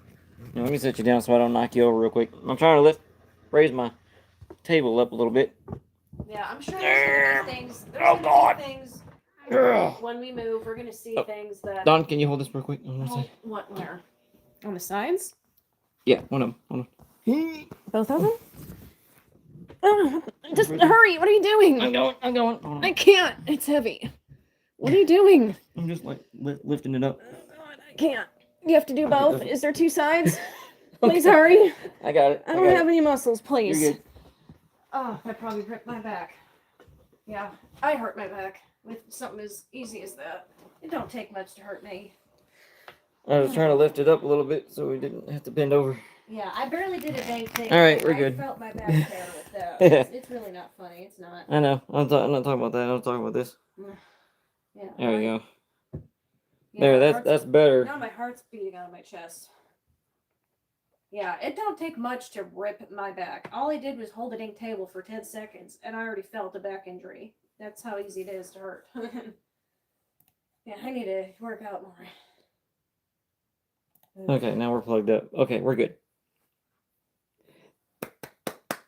Now, let me set you down so I don't knock you over real quick. I'm trying to raise my table up a little bit. Yeah, I'm sure there's gonna be things. Things when we move, we're gonna see things that. Don, can you hold this real quick? What? Where? On the sides? Yeah, one of them. Hold on. Both of them? Oh, just hurry! What are you doing? I'm going. I can't. It's heavy. What are you doing? I'm just lifting it up. Oh God, I can't. You have to do both. Is there two sides? Please hurry. I got it. I don't have any muscles, please. You're good. Oh, I probably hurt my back. Yeah, I hurt my back with something as easy as that. It don't take much to hurt me. I was trying to lift it up a little bit so we didn't have to bend over. Yeah, I barely did a dang thing. All right, we're good. I felt my back tear with that. It's really not funny. It's not. I know. I'm not talking about that. I'm talking about this. Yeah. There we go. Yeah, there, that's better. Now my heart's beating out of my chest. Yeah, it don't take much to rip my back. All I did was hold a dang table for 10 seconds, and I already felt a back injury. That's how easy it is to hurt. Yeah, I need to work out more. Okay, now we're plugged up. Okay, we're good.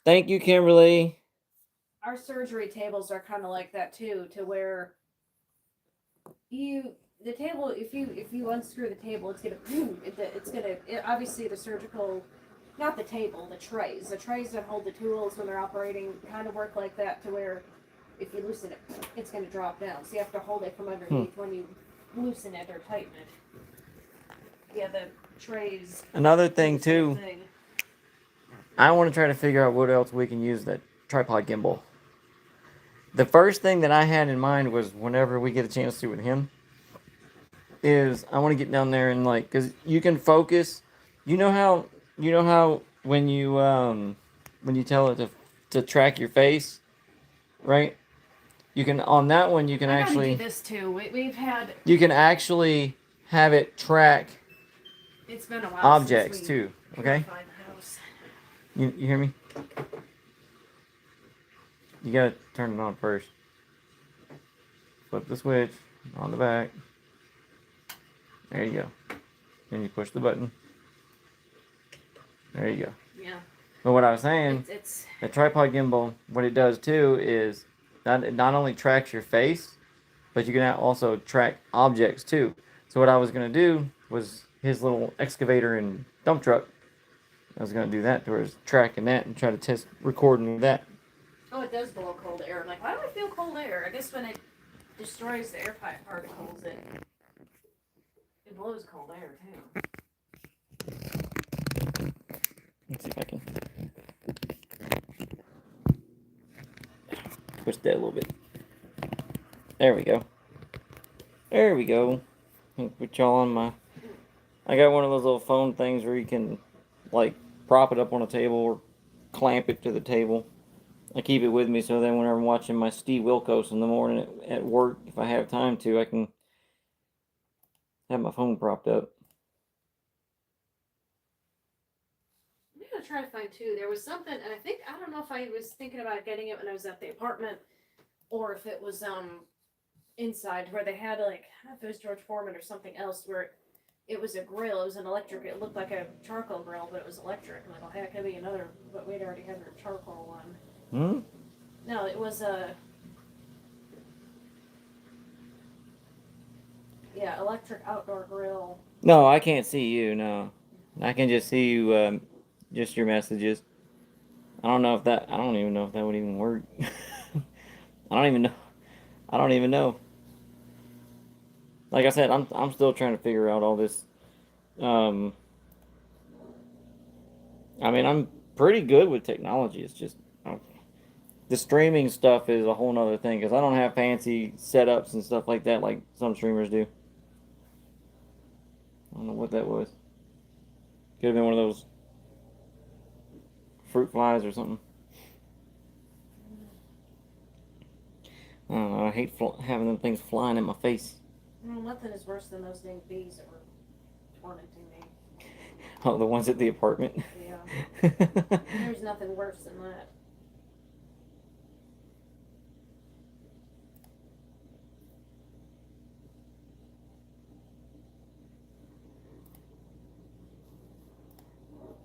Thank you, Kimberly. Our surgery tables are kind of like that too, to where the table, if you unscrew the table, obviously the surgical, not the table, the trays that hold the tools when they're operating kind of work like that, to where if you loosen it, it's going to drop down. So you have to hold it from underneath when you loosen it or tighten it. Yeah, the trays. Another thing too, I want to try to figure out what else we can use that tripod gimbal. The first thing that I had in mind was whenever we get a chance to with him, is I want to get down there and like, cause you can focus. You know how when you tell it to track your face, right? You can on that one you can I gotta do actually this too. We've had. you can actually have it track It's been a while objects since we too. Okay, purified the house. you hear me? You gotta turn it on first. Flip the switch on the back. There you go. Then you push the button. There you go. Yeah. But what I was saying, It's the tripod gimbal, what it does too is it not only tracks your face, but you can also track objects too. So what I was gonna do was his little excavator and dump truck. I was gonna do that towards tracking that and try to test recording with that. oh, it does blow cold air. I'm like, why do I feel cold air? I guess when it destroys the air particles, it blows cold air too. Let's see if I can push that a little bit. There we go. There we go. Put y'all on my. I got one of those little phone things where you can, like, prop it up on a table or clamp it to the table. I keep it with me so then whenever I'm watching my Steve Wilkos in the morning at work, if I have time to, I can have my phone propped up. I'm gonna try to find too. There was something, and I don't know if I was thinking about getting it when I was at the apartment, or if it was inside where they had like, I don't know if it was George Foreman or something else where it was a grill. It was an electric. It looked like a charcoal grill, but it was electric. I'm like, oh heck, could be another. But we'd already had our charcoal one. Hmm? No, it was a. Yeah, electric outdoor grill. No, I can't see you, no. I can just see you, just your messages. I don't even know if that would even work. I don't even know. I don't even know. Like I said, I'm still trying to figure out all this. Um, I mean, I'm pretty good with technology. It's just the streaming stuff is a whole nother thing because I don't have fancy setups and stuff like that like some streamers do. I don't know what that was. Could have been one of those fruit flies or something. I don't know. I hate having them things flying in my face. Well, nothing is worse than those dang bees that were tormenting me. Oh, the ones at the apartment? Yeah. There's nothing worse than that.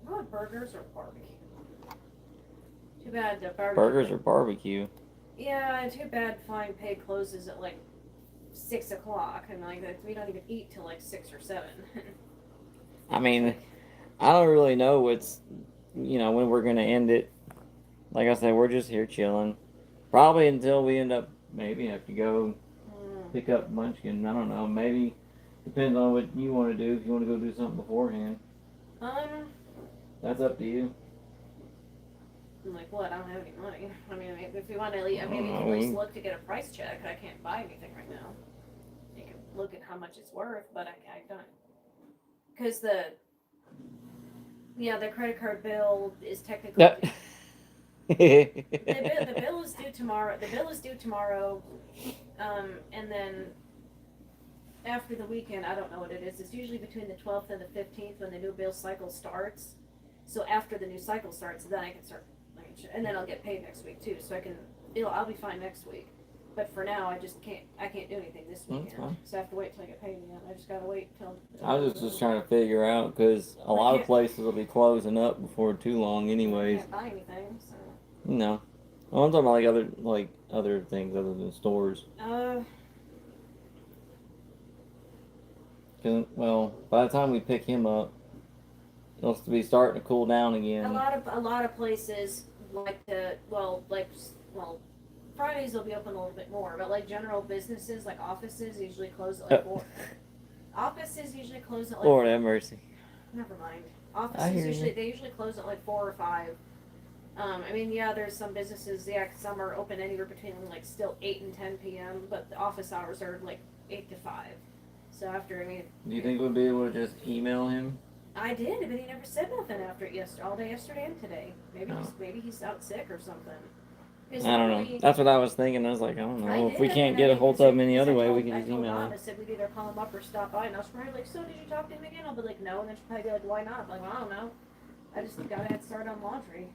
You want burgers or barbecue? Too bad the barbecue. Burgers or barbecue? Yeah, too bad Flying Pig closes at like 6 o'clock, and like we don't even eat till like 6 or 7. I mean, I don't really know when we're gonna end it. Like I said, we're just here chilling. Probably until we end up maybe have to go pick up Munchkin. I don't know. Maybe depends on what you want to do. If you want to go do something beforehand, that's up to you. I'm like, what? I don't have any money. I mean, if you want to, maybe you can at least look to get a price check. I can't buy anything right now. You can look at how much it's worth, but I don't. Because the credit card bill is technically. The bill is due tomorrow. The bill is due tomorrow, and then after the weekend, I don't know what it is. It's usually between the 12th and the 15th when the new bill cycle starts. So after the new cycle starts, then I can start, and then I'll get paid next week too. So I'll be fine next week. But for now, I can't do anything this weekend. So I have to wait till I get paid again. I just gotta wait till. I was just trying to figure out because a lot of places will be closing up before too long, anyways. I can't buy anything, so. No, well, I'm talking about other things other than stores. Cause, well, by the time we pick him up, it'll be starting to cool down again. A lot of places like Fridays will be open a little bit more, but like general businesses like offices usually close at like 4. Offices usually close at like. Lord have mercy. Never mind. Offices usually close at like 4 or 5. I mean, yeah, there's some businesses, some are open anywhere between like still 8 and 10 p.m., but the office hours are like 8 to 5. So after, I mean, Do you think we'll be able to just email him? I did, but he never said nothing after it all day yesterday and today. Oh. Maybe he's out sick or something. I don't know. That's what I was thinking. I was like, I don't know. I If we did, can't and get I a hold mean, of him any other way, we can I just told email Dawn, him. I said we'd either call him up or stop by, and I was probably like, so did you talk to him again? I'll be like, no, and then she'll probably be like, why not? I'm like, well, I don't know. I just got to head start on laundry.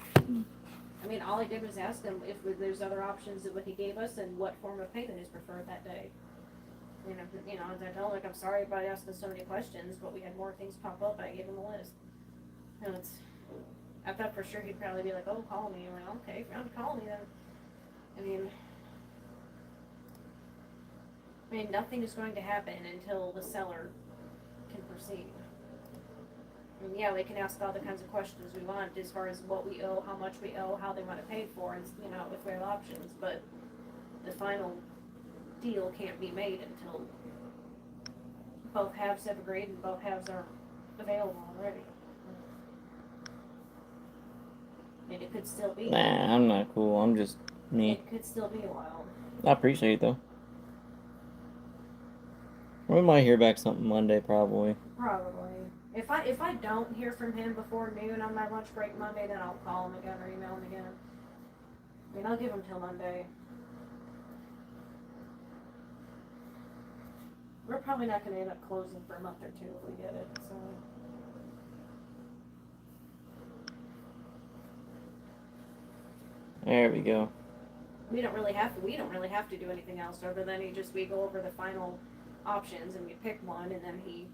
I mean, all I did was ask him if there's other options of what he gave us and what form of payment is preferred that day. And I told him, like, I'm sorry about asking so many questions, but we had more things pop up, and I gave him a list. And I thought for sure he'd probably be like, oh, call me. I'm like, okay, if you're not call me, then. I mean, nothing is going to happen until the seller can proceed. I mean, yeah, we can ask all the kinds of questions we want as far as what we owe, how much we owe, how they want it paid for, and, if we have options, but the final deal can't be made until both halves have agreed and both halves are available already. I mean, it could still be. Nah, I'm not cool. I'm just me. It could still be a while. I appreciate it, though. We might hear back something Monday, probably. Probably. If I don't hear from him before noon on my lunch break Monday, then I'll call him again or email him again. I mean, I'll give him till Monday. We're probably not going to end up closing for a month or two if we get it, so. There we go. We don't really have to do anything else other than we go over the final options and we pick one and then he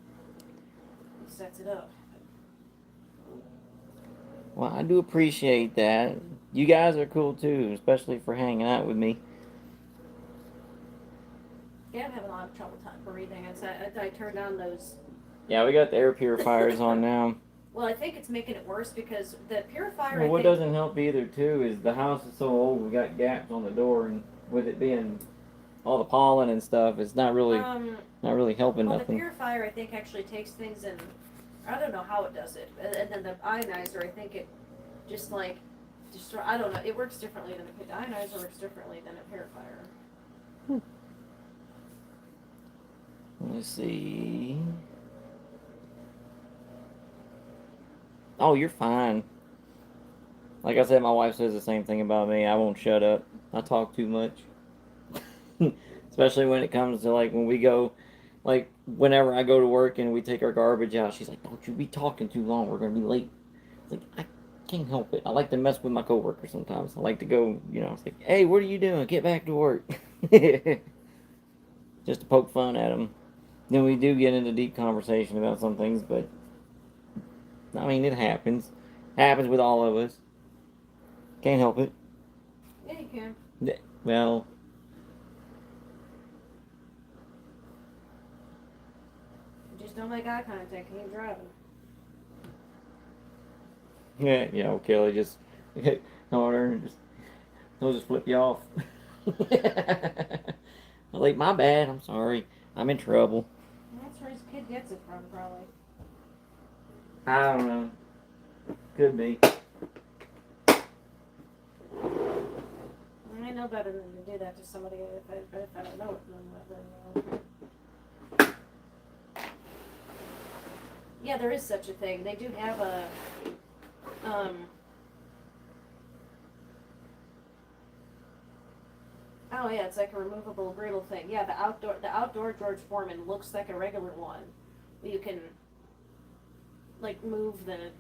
sets it up. Well, I do appreciate that. You guys are cool too, especially for hanging out with me. Yeah, I'm having a lot of trouble breathing. I turned on those. Yeah, we got the air purifiers on now. Well, I think it's making it worse because the purifier. Well, what doesn't help either too is the house is so old. We got gaps on the door, and with it being all the pollen and stuff, it's not really helping well, nothing. The purifier, I think, actually takes things and I don't know how it does it. And then the ionizer, I think it just I don't know. It works differently than the ionizer works differently than a purifier. Let's see. Oh, you're fine. Like I said, my wife says the same thing about me. I won't shut up. I talk too much. Especially when it comes to when we go, whenever I go to work and we take our garbage out, she's like, don't you be talking too long. We're going to be late. It's like, I can't help it. I like to mess with my coworkers sometimes. I like to go, it's like, hey, what are you doing? Get back to work. Just to poke fun at them. Then we do get into deep conversation about some things, but I mean, it happens. Happens with all of us. Can't help it. Yeah, you can. Well, just don't make eye contact. Keep driving. yeah. Well, Kelly just come over and they'll just flip you off. I'm like, my bad. I'm sorry. I'm in trouble. That's where his kid gets it from, probably. I don't know. Could be. I know better than to do that to somebody if I don't know it. Then. Yeah, there is such a thing. They do have a oh yeah, it's like a removable griddle thing. Yeah, the outdoor George Foreman looks like a regular one. You can move the.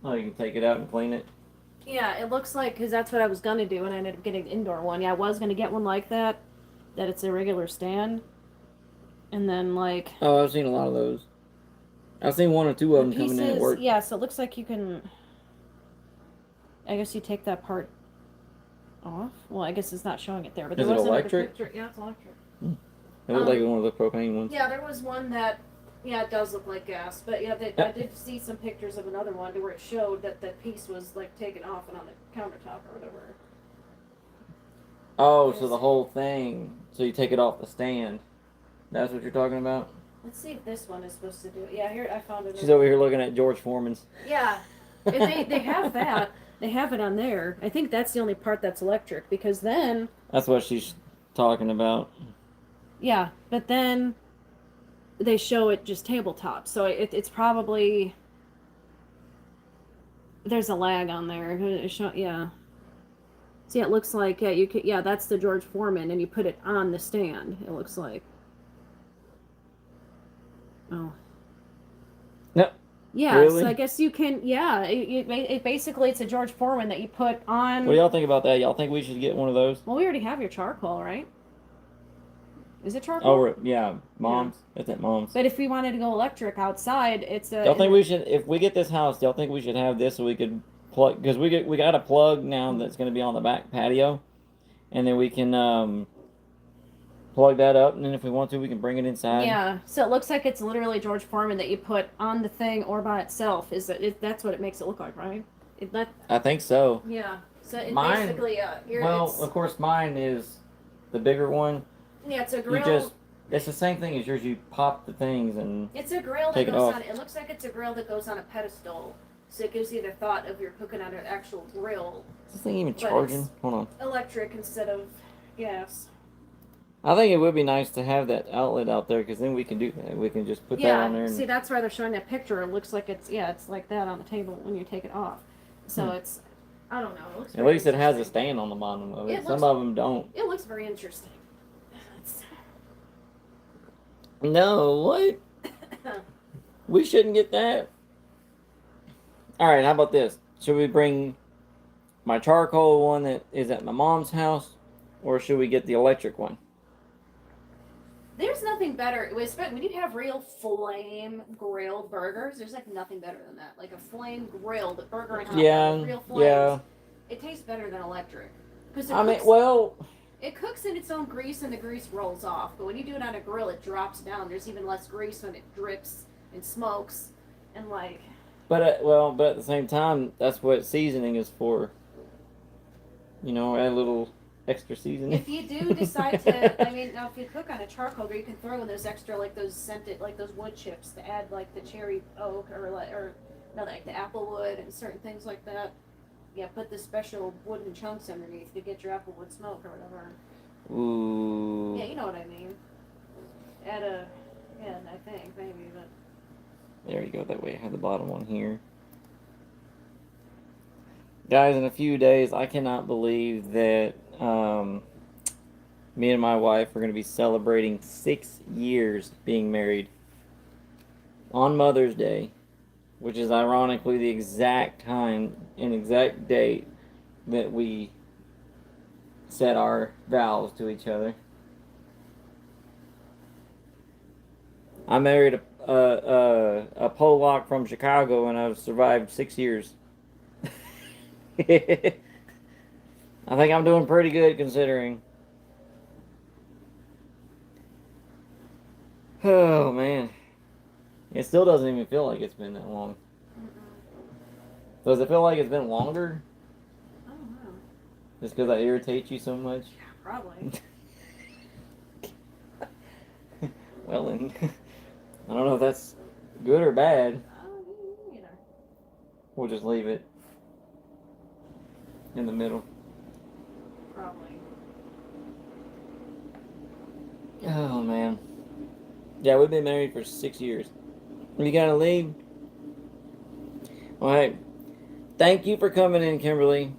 Oh, you can take it out and clean it. Yeah, it looks like, because that's what I was gonna do, and I ended up getting an indoor one. Yeah, I was gonna get one like that it's a regular stand, and then Oh, I've seen a lot of those. I've seen one or two of them coming in at work. Yeah, so it looks like you can. I guess you take that part off. Well, I guess it's not showing it there, but Is there it was electric? Picture. Yeah, it's electric. It looked like one of the propane ones. Yeah, there was one that. Yeah, it does look like gas, but yeah, I did see some pictures of another one where it showed that piece was taken off and on the countertop or whatever. Oh, so the whole thing. So you take it off the stand. That's what you're talking about? Let's see if this one is supposed to do it. Yeah, here I found it. She's over here looking at George Foreman's. Yeah, if they have that. They have it on there. I think that's the only part that's electric because then. That's what she's talking about. Yeah, but then they show it just tabletop. So it's probably, there's a lag on there. Yeah. See, it looks like, yeah, you could, yeah, that's the George Foreman, and you put it on the stand. It looks like. Oh. No. Yeah, Really? so I guess you can, yeah, it basically, it's a George Foreman that you put on. What do y'all think about that? Y'all think we should get one of those? Well, we already have your charcoal, right? Is it charcoal? Oh, yeah, Mom's. It's at Mom's. But if we wanted to go electric outside, it's a. Y'all think we should, if we get this house, y'all think we should have this so we could plug, because we got a plug now that's going to be on the back patio, and then we can plug that up, and then if we want to, we can bring it inside. Yeah, so it looks like it's literally George Foreman that you put on the thing or by itself. Is that that's what it makes it look like, right? I think so. Yeah. So it Mine, basically, well, of course, mine is the bigger one. Yeah, it's a You grill. just, it's the same thing as yours. You pop the things and It's a grill that take it goes off. on. It looks like it's a grill that goes on a pedestal, so it gives you the thought of you're cooking on an actual grill, is this thing even But charging? it's- Hold on. electric instead of gas. I think it would be nice to have that outlet out there because then we can do that. We can just put that on there. Yeah, And, see, that's why they're showing that picture. It looks like it's like that on the table when you take it off. So it's, I don't know. It looks at very least it has a interesting. stand on the bottom of it. It Some looks- of them don't. It looks very interesting. No, what? We shouldn't get that. All right, how about this? Should we bring my charcoal one that is at my mom's house, or should we get the electric one? There's nothing better. When you have real flame grilled burgers, there's like nothing better than that. Like a flame grilled burger and hot Yeah, dog with real flames. yeah. It tastes better than electric. Because I mean, well, it cooks in its own grease and the grease rolls off. But when you do it on a grill, it drops down. There's even less grease when it drips and smokes. And like, but at the same time, that's what seasoning is for. You know, add a little extra seasoning. if you do decide to, I mean, now if you cook on a charcoal grill, you can throw in those extra, like those scented, like those wood chips to add, like the cherry oak or the apple wood and certain things like that. Yeah, put the special wooden chunks underneath to get your apple wood smoke or whatever. Ooh. Yeah, you know what I mean. I think maybe, but. There you go. That way I have the bottom one here. Guys, in a few days, I cannot believe that me and my wife are going to be celebrating 6 years being married on Mother's Day, which is ironically the exact time and exact date that we set our vows to each other. I married a Polak from Chicago, and I've survived 6 years. I think I'm doing pretty good considering. Oh man, it still doesn't even feel like it's been that long. Does it feel like it's been longer? I don't know. Just because I irritate you so much? Yeah, probably. Well, and I don't know if that's good or bad. You know. We'll just leave it in the middle. Probably. Oh man. Yeah, we've been married for 6 years. You gotta leave? Well, hey, thank you for coming in, Kimberly.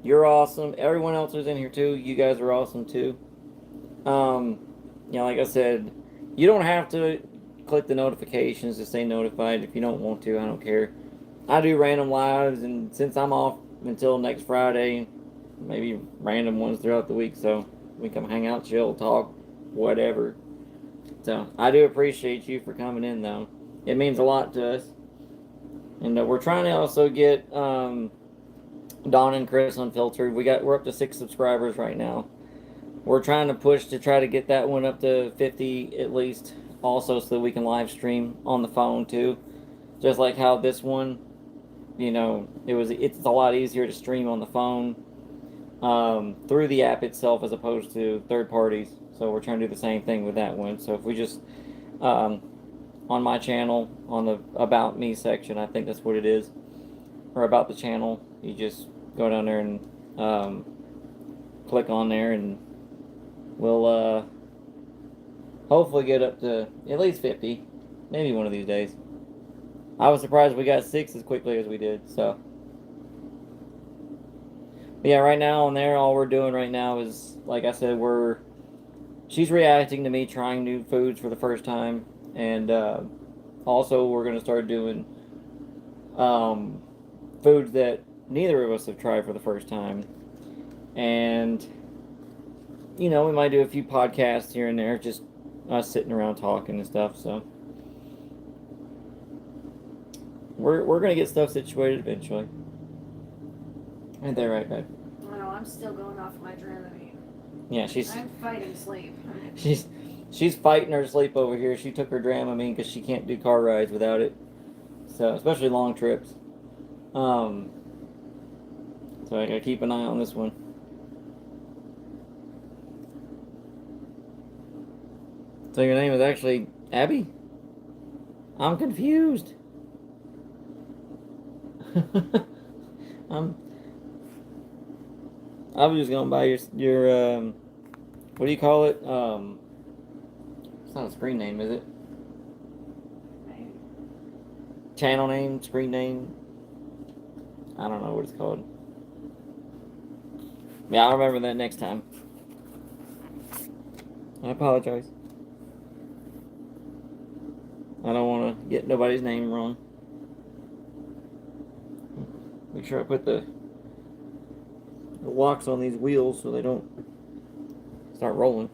You're awesome. Everyone else who's in here too, you guys are awesome too. Yeah, like I said, you don't have to click the notifications to stay notified if you don't want to. I don't care. I do random lives, and since I'm off until next Friday, maybe random ones throughout the week, so we come hang out, chill, talk, whatever. So I do appreciate you for coming in, though. It means a lot to us, and we're trying to also get Don and Chris Unfiltered. We're up to 6 subscribers right now. We're trying to push to try to get that one up to 50 at least, also, so that we can live stream on the phone too. Just like how this one, you know, it's a lot easier to stream on the phone through the app itself as opposed to third parties. So we're trying to do the same thing with that one. So if we just on my channel, on the About Me section, I think that's what it is, or About the Channel, you just go down there and click on there, and we'll hopefully get up to at least 50, maybe one of these days. I was surprised we got 6 as quickly as we did. So, but yeah, right now on there, all we're doing right now is, like I said, she's reacting to me trying new foods for the first time, and also we're gonna start doing um, foods that neither of us have tried for the first time, and we might do a few podcasts here and there, just us sitting around talking and stuff. So we're gonna get stuff situated eventually. Ain't that right, babe? I know, I'm still going off my Dramamine. Yeah, I'm fighting sleep. she's fighting her sleep over here. She took her Dramamine because she can't do car rides without it. So especially long trips. So I gotta keep an eye on this one. So your name is actually Abby? I'm confused. I'm I was just going by your what do you call it? It's not a screen name, is it? Channel name, screen name. I don't know what it's called. Yeah, I'll remember that next time. I apologize. I don't want to get nobody's name wrong. Make sure I put the locks on these wheels so they don't start rolling.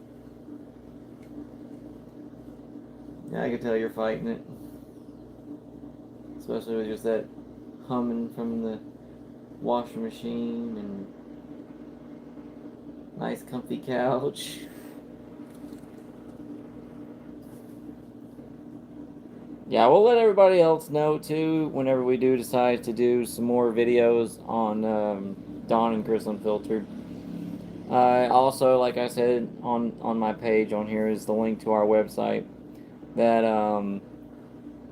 Yeah, I can tell you're fighting it. Especially with just that humming from the washing machine and nice comfy couch. Yeah, we'll let everybody else know too whenever we do decide to do some more videos on Dawn and Chris Unfiltered. Also, like I said on my page on here is the link to our website that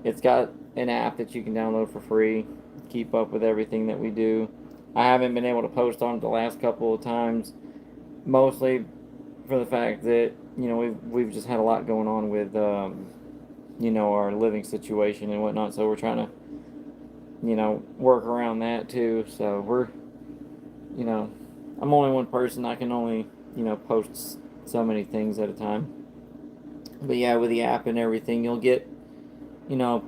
it's got an app that you can download for free. Keep up with everything that we do. I haven't been able to post on it the last couple of times, mostly for the fact that we've just had a lot going on with our living situation and whatnot. So we're trying to work around that too. So I'm only one person. I can only post so many things at a time. But yeah, with the app and everything, you'll get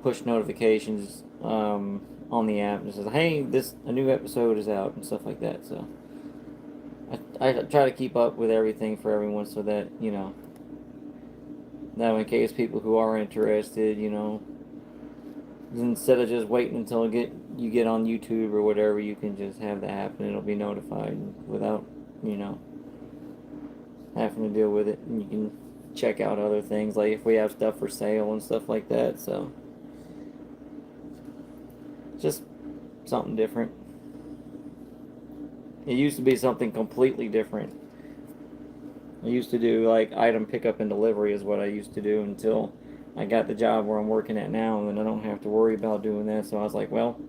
push notifications on the app that says, "Hey, a new episode is out" and stuff like that. So I try to keep up with everything for everyone so that now in case people who are interested, instead of just waiting until you get on YouTube or whatever, you can just have the app and it'll be notified without having to deal with it, and you can check out other things like if we have stuff for sale and stuff like that. So just something different. It used to be something completely different. I used to do like item pickup and delivery is what I used to do until I got the job where I'm working at now, and then I don't have to worry about doing that. So I was like, well,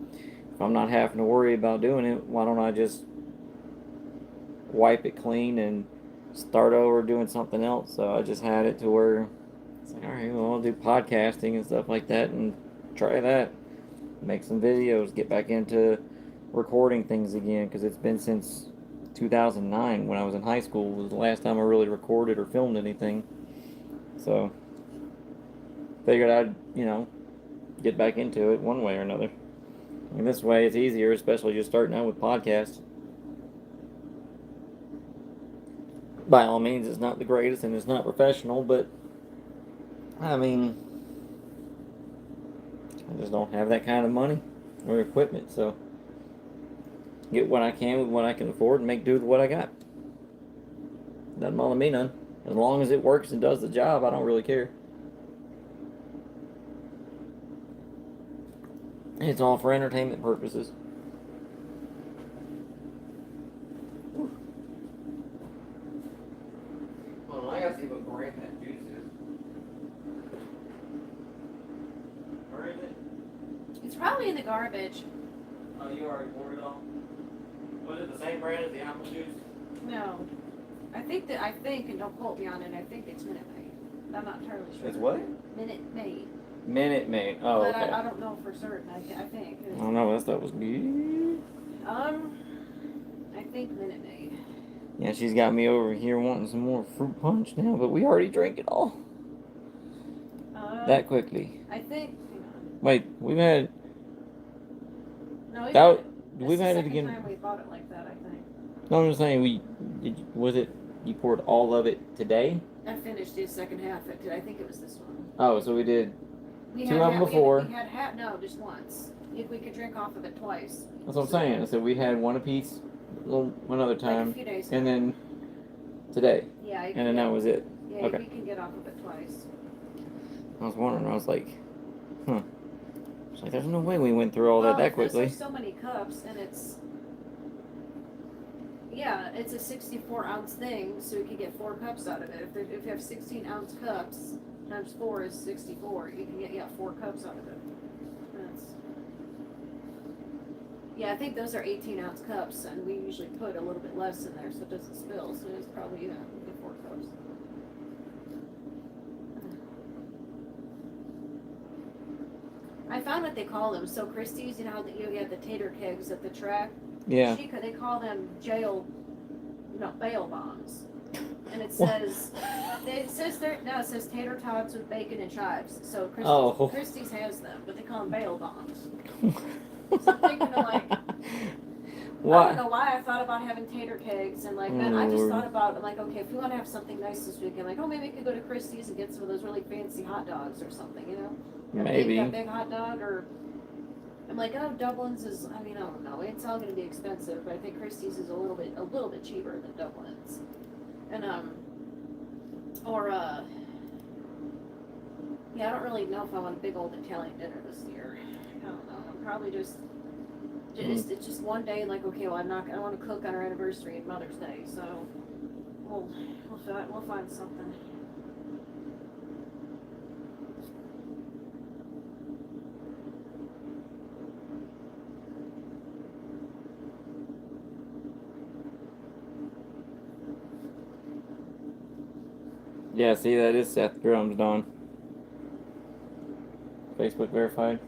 if I'm not having to worry about doing it, why don't I just wipe it clean and start over doing something else? So I just had it to where it's like, all right, well, I'll do podcasting and stuff like that and try that. Make some videos, get back into recording things again, because it's been since 2009 when I was in high school was the last time I really recorded or filmed anything. So figured I'd get back into it one way or another. And this way it's easier, especially just starting out with podcasts. By all means, it's not the greatest and it's not professional, but I mean, I just don't have that kind of money or equipment, so get what I can with what I can afford and make do with what I got. Doesn't bother me none. As long as it works and does the job, I don't really care. It's all for entertainment purposes. Hold on, I gotta see what brand that juice is. Where is it? It's probably in the garbage. Oh, you already poured it all? Was it the same brand as the apple juice? No. I think, and don't quote me on it, I think it's Minute Maid. I'm not entirely sure. It's what? Minute Maid. Minute Maid. Oh, But okay. I don't know for certain. I think. I don't know. That stuff was good. I think Minute Maid. Yeah, she's got me over here wanting some more fruit punch now, but we already drank it all. That quickly. I think. Hang on. Wait, we've had. No, We've had it again. This is the second time we bought it like that, I think. No, I'm just saying, was it, you poured all of it today? I finished the second half. I think it was this one. Oh, so we did We two had of them before. We had half, no, just once. If we could drink off of it twice. That's what I'm saying. I said we had one apiece one other time. Like a few days and ago. then today. Yeah. And then that was it. Yeah, Okay. we can get off of it twice. I was wondering, I was like, It's like, there's no way we went through all that quickly. There's so many cups, and it's a 64-ounce thing, so you can get 4 cups out of it. If you have 16-ounce cups, times 4 is 64. You can get 4 cups out of it. I think those are 18-ounce cups, and we usually put a little bit less in there so it doesn't spill. So it's probably 4 cups. I found what they call them. So Christie's, you know how you had the tater kegs at the track? Yeah. They call them bail bonds. And it says, it says tater tots with bacon and chives. So Christie's has them, but they call them bail bonds. So I'm thinking of like, what? I don't know why I thought about having tater kegs, and like then I just thought about, I'm like, okay, if we want to have something nice this weekend, like, maybe we could go to Christie's and get some of those really fancy hot dogs or something, you know? Maybe. A big hot dog, or I'm like, Dublin's is, I don't know, it's all going to be expensive, but I think Christie's is a little bit cheaper than Dublin's. And I don't really know if I want a big old Italian dinner this year. I don't know. I'm probably just it's just one day, like, okay, well, I don't want to cook on our anniversary and Mother's Day, so we'll find something. Yeah, see, that is Seth Drums, Dawn. Facebook verified.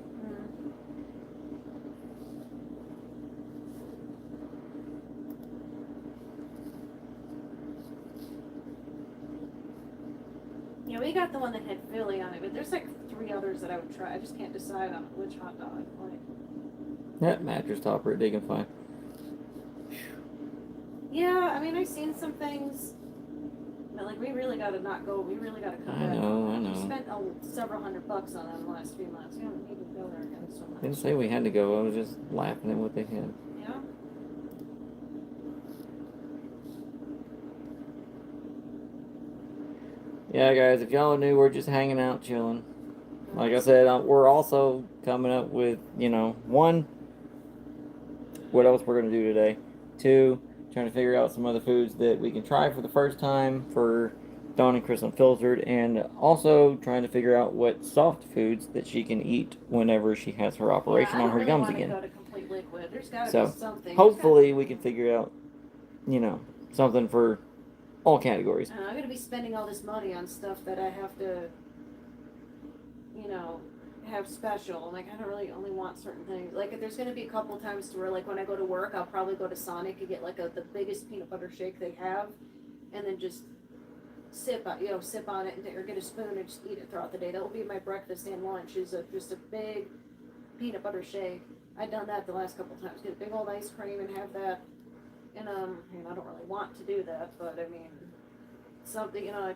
Yeah, we got the one that had Philly on it, but there's like 3 others that I would try. I just can't decide on which hot dog. Like, That mattress topper at Dig and Fly. yeah, I've seen some things, but like we really gotta not go. We really gotta come back. I know. We spent several $100 on them the last few months. We don't need to go there again so much. They didn't say we had to go. I was just laughing at what they had. Yeah. Yeah, guys, if y'all are new, we're just hanging out, chilling. Like I said, we're also coming up with, 1, what else we're going to do today. 2, trying to figure out some other foods that we can try for the first time for Dawn and Chris Unfiltered, and also trying to figure out what soft foods that she can eat whenever she has her operation on her gums again. Go to complete liquid. There's gotta So, be something. hopefully we can figure out, something for all categories. I'm going to be spending all this money on stuff that I have to, have special. Like, I don't really only want certain things. Like, there's going to be a couple times to where, like, when I go to work, I'll probably go to Sonic and get, like, the biggest peanut butter shake they have, and then just sip on it, or get a spoon and just eat it throughout the day. That will be my breakfast and lunch, is just a big peanut butter shake. I've done that the last couple times. Get a big old ice cream and have that. And I don't really want to do that, but something, I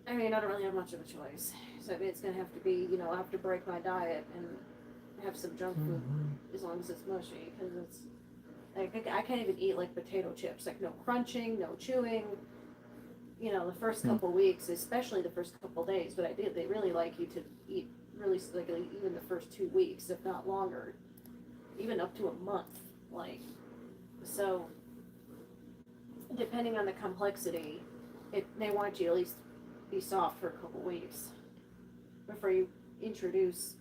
don't really have much of a choice. So it's gonna have to be, I'll have to break my diet and have some junk food as long as it's mushy, because it's like I can't even eat like potato chips, like no crunching, no chewing. The first couple weeks, especially the first couple days, but they really like you to eat really, like, even the first 2 weeks, if not longer, even up to a month, like. So, depending on the complexity, they want you to at least be soft for a couple weeks before you introduce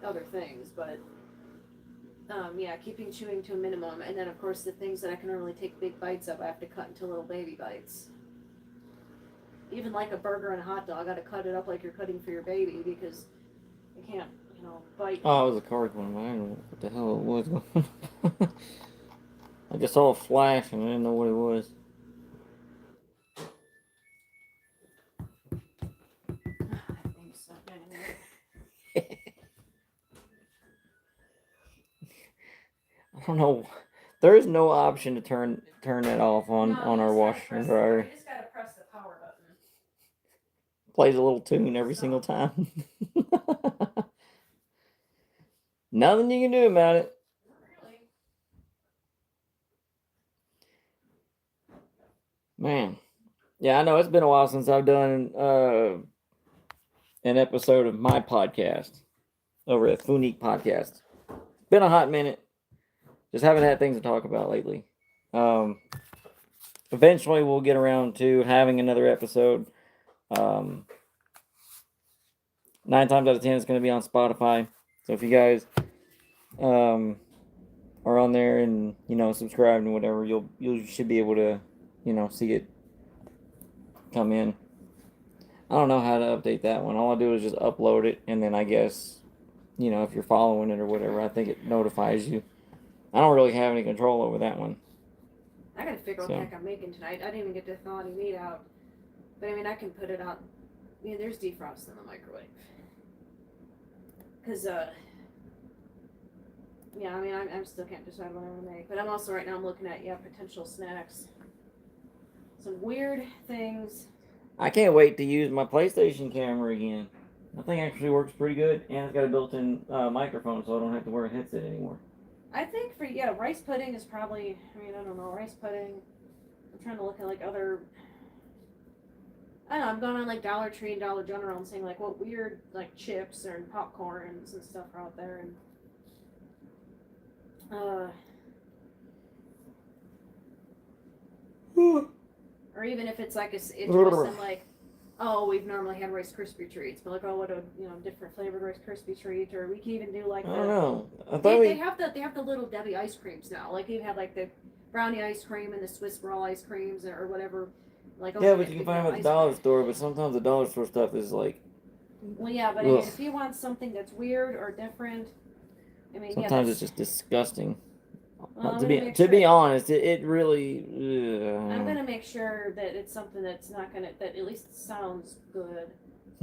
other things. But, keeping chewing to a minimum. And then, of course, the things that I can only take big bites of, I have to cut into little baby bites. even like a burger and a hot dog, I gotta cut it up like you're cutting for your baby because you can't, bite. Oh, it was a car going by. I don't know what the hell it was. I just saw a flash and I didn't know what it was. That thing's so anyway. I don't know. There is no option to turn that off on our washer and dryer. You just gotta press the power button. Plays a little tune every single time. Nothing you can do about it. Really? Man. Yeah, I know it's been a while since I've done an episode of my podcast over at Funique Podcast. Been a hot minute. Just haven't had things to talk about lately. Eventually we'll get around to having another episode. 9 times out of 10 it's going to be on Spotify. So if you guys are on there and subscribed and whatever, you should be able to see it come in. I don't know how to update that one. All I do is just upload it, and then I guess if you're following it or whatever, I think it notifies you. I don't really have any control over that one. I gotta figure out what the heck I'm making tonight. I didn't even get to thaw any meat out. But I mean, I can put it out. Yeah, there's defrost in the microwave. Cause yeah, I mean, I still can't decide what I'm gonna make. But I'm also right now I'm looking at potential snacks. Some weird things. I can't wait to use my PlayStation camera again. That thing actually works pretty good, and it's got a built-in microphone, so I don't have to wear a headset anymore. I think for rice pudding is probably. I mean, I don't know, rice pudding. I'm trying to look at like other. I don't know. I'm going on like Dollar Tree and Dollar General and saying like what weird like chips and popcorns and stuff are out there or even if it's like it's just like, oh, we've normally had Rice Krispie treats, but like, oh, what a different flavored Rice Krispie treat, or we can even do like I don't know. They have the Little Debbie ice creams now. Like you have like the brownie ice cream and the Swiss roll ice creams or whatever. Like yeah, but you can find them at the dollar store. But sometimes the dollar store stuff is like. Well, yeah, but I mean, if you want something that's weird or different, I mean, sometimes it's just disgusting. Well, to be honest, it really. I'm gonna make sure that it's something that's not gonna that at least sounds good.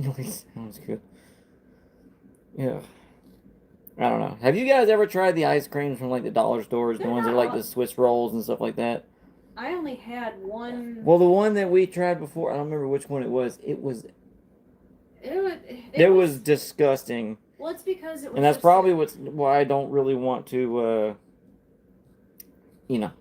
At least sounds good. Yeah. I don't know. Have you guys ever tried the ice creams from like the dollar stores? The ones that are like the Swiss rolls and stuff like that? I only had one. Well, the one that we tried before, I don't remember which one it was. It was disgusting. Well, it's because it was. And that's probably why I don't really want to.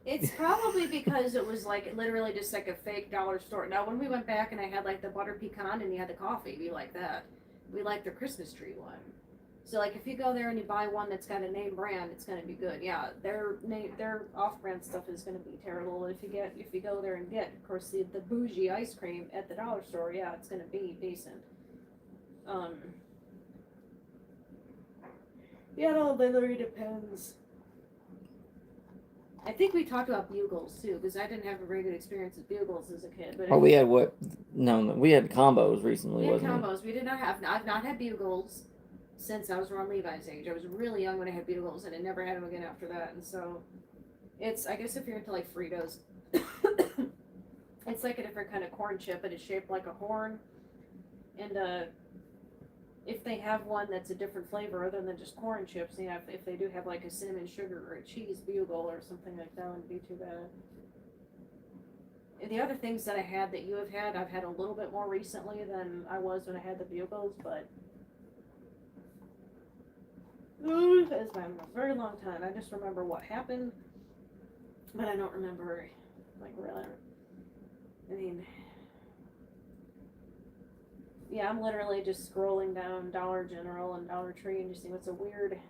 It's probably because it was like literally just like a fake dollar store. Now, when we went back and I had like the butter pecan and you had the coffee, we like that. We like the Christmas tree one. So like if you go there and you buy one that's got a name brand, it's gonna be good. Yeah, their off-brand stuff is gonna be terrible. If you go there and get, of course, the bougie ice cream at the dollar store, yeah, it's gonna be decent. Yeah, it all literally depends. I think we talked about Bugles too, because I didn't have a very good experience with Bugles as a kid. But we had what? No, we had combos recently. We had combos. We did not have. I've not had Bugles since I was around Levi's age. I was really young when I had Bugles, and I never had them again after that. And so, I guess if you're into like Fritos, it's like a different kind of corn chip, but it's shaped like a horn. And if they have one that's a different flavor other than just corn chips, if they do have like a cinnamon sugar or a cheese bugle or something like that, wouldn't be too bad. And the other things that I had that you have had, I've had a little bit more recently than I was when I had the bugles, but it's been a very long time. I just remember what happened, but I don't remember like really. I mean. Yeah, I'm literally just scrolling down Dollar General and Dollar Tree and just seeing what's a weird.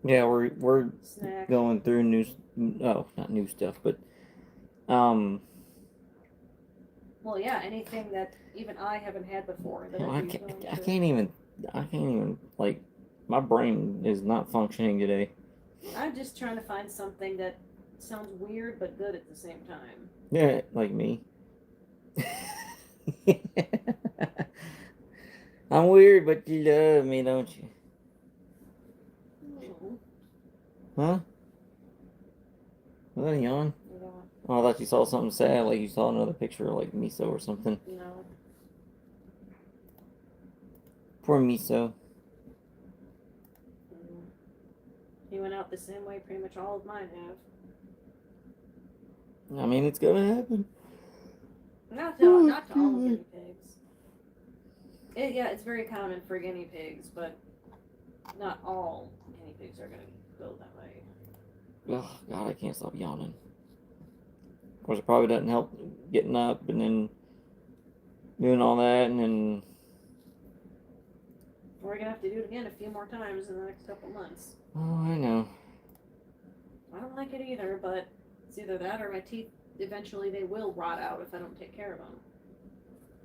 Yeah, we're snack. Going through not new stuff, but Well, yeah, anything that even I haven't had before. That I can't even like my brain is not functioning today. I'm just trying to find something that sounds weird but good at the same time. Yeah, like me. I'm weird, but you love me, don't you? No. Huh? Was that a yawn? Yeah. Oh, I thought you saw something sad, like you saw another picture of like miso or something. No. Poor miso. Mm. He went out the same way pretty much all of mine have. I mean, it's gonna happen. Not to all guinea pigs. Yeah, it's very common for guinea pigs, but not all guinea pigs are gonna go that way. Oh God, I can't stop yawning. Of course, it probably doesn't help getting up and then doing all that, and then We're gonna have to do it again a few more times in the next couple months. oh, I know. I don't like it either, but it's either that or my teeth. Eventually, they will rot out if I don't take care of them.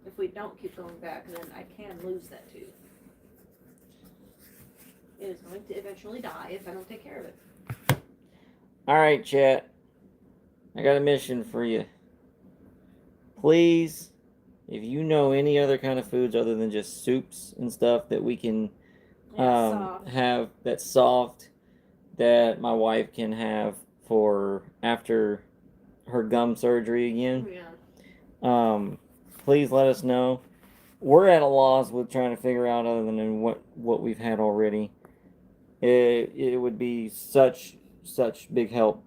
If we don't keep going back, then I can lose that tooth. It is going to eventually die if I don't take care of it. All right, chat. I got a mission for you. Please, if you know any other kind of foods other than just soups and stuff that we can have that's soft, that my wife can have for after her gum surgery again. Yeah. Please let us know. We're at a loss with trying to figure out other than what we've had already. It would be such big help.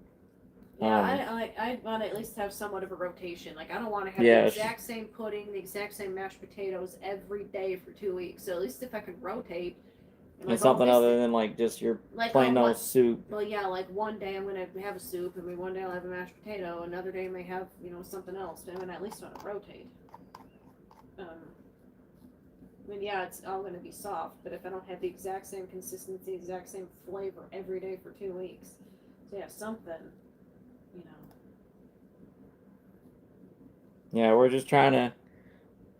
Yeah, I want to at least have somewhat of a rotation. Like, I don't want to have Yeah, the exact same pudding, the exact same mashed potatoes every day for 2 weeks. So at least if I could rotate. And something other than like just your plain old soup. Well, yeah, like one day I'm gonna have a soup, and one day I'll have a mashed potato. Another day I may have something else. But I'm gonna at least want to rotate. I mean, yeah, it's all gonna be soft, but if I don't have the exact same consistency, exact same flavor every day for 2 weeks, so yeah, something, Yeah, we're just trying to.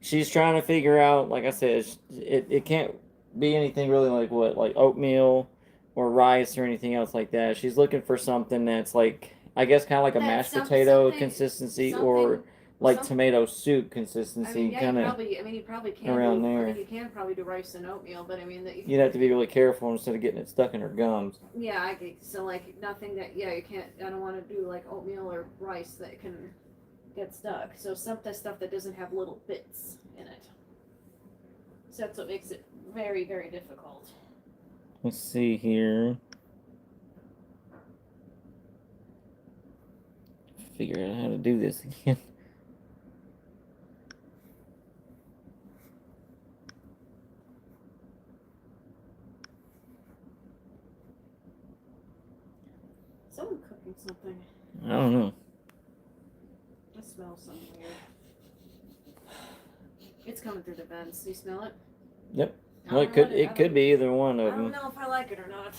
She's trying to figure out. Like I said, it can't be anything really like oatmeal or rice or anything else like that. She's looking for something that's like, I guess, kind of like a mashed potato consistency or like tomato soup consistency. I mean, kind of. You probably can around there. I mean, you can probably do rice and oatmeal, but I mean You'd have to be really careful instead of getting it stuck in her gums. Yeah, so like nothing that you can't. I don't want to do like oatmeal or rice that can get stuck. So stuff that doesn't have little bits in it. So that's what makes it very, very difficult. Let's see here. Figure out how to do this again. Someone cooking something. I don't know. I smell something weird. It's coming through the vents. You smell it? Yep. Well, it could be either one of them. I don't know if I like it or not.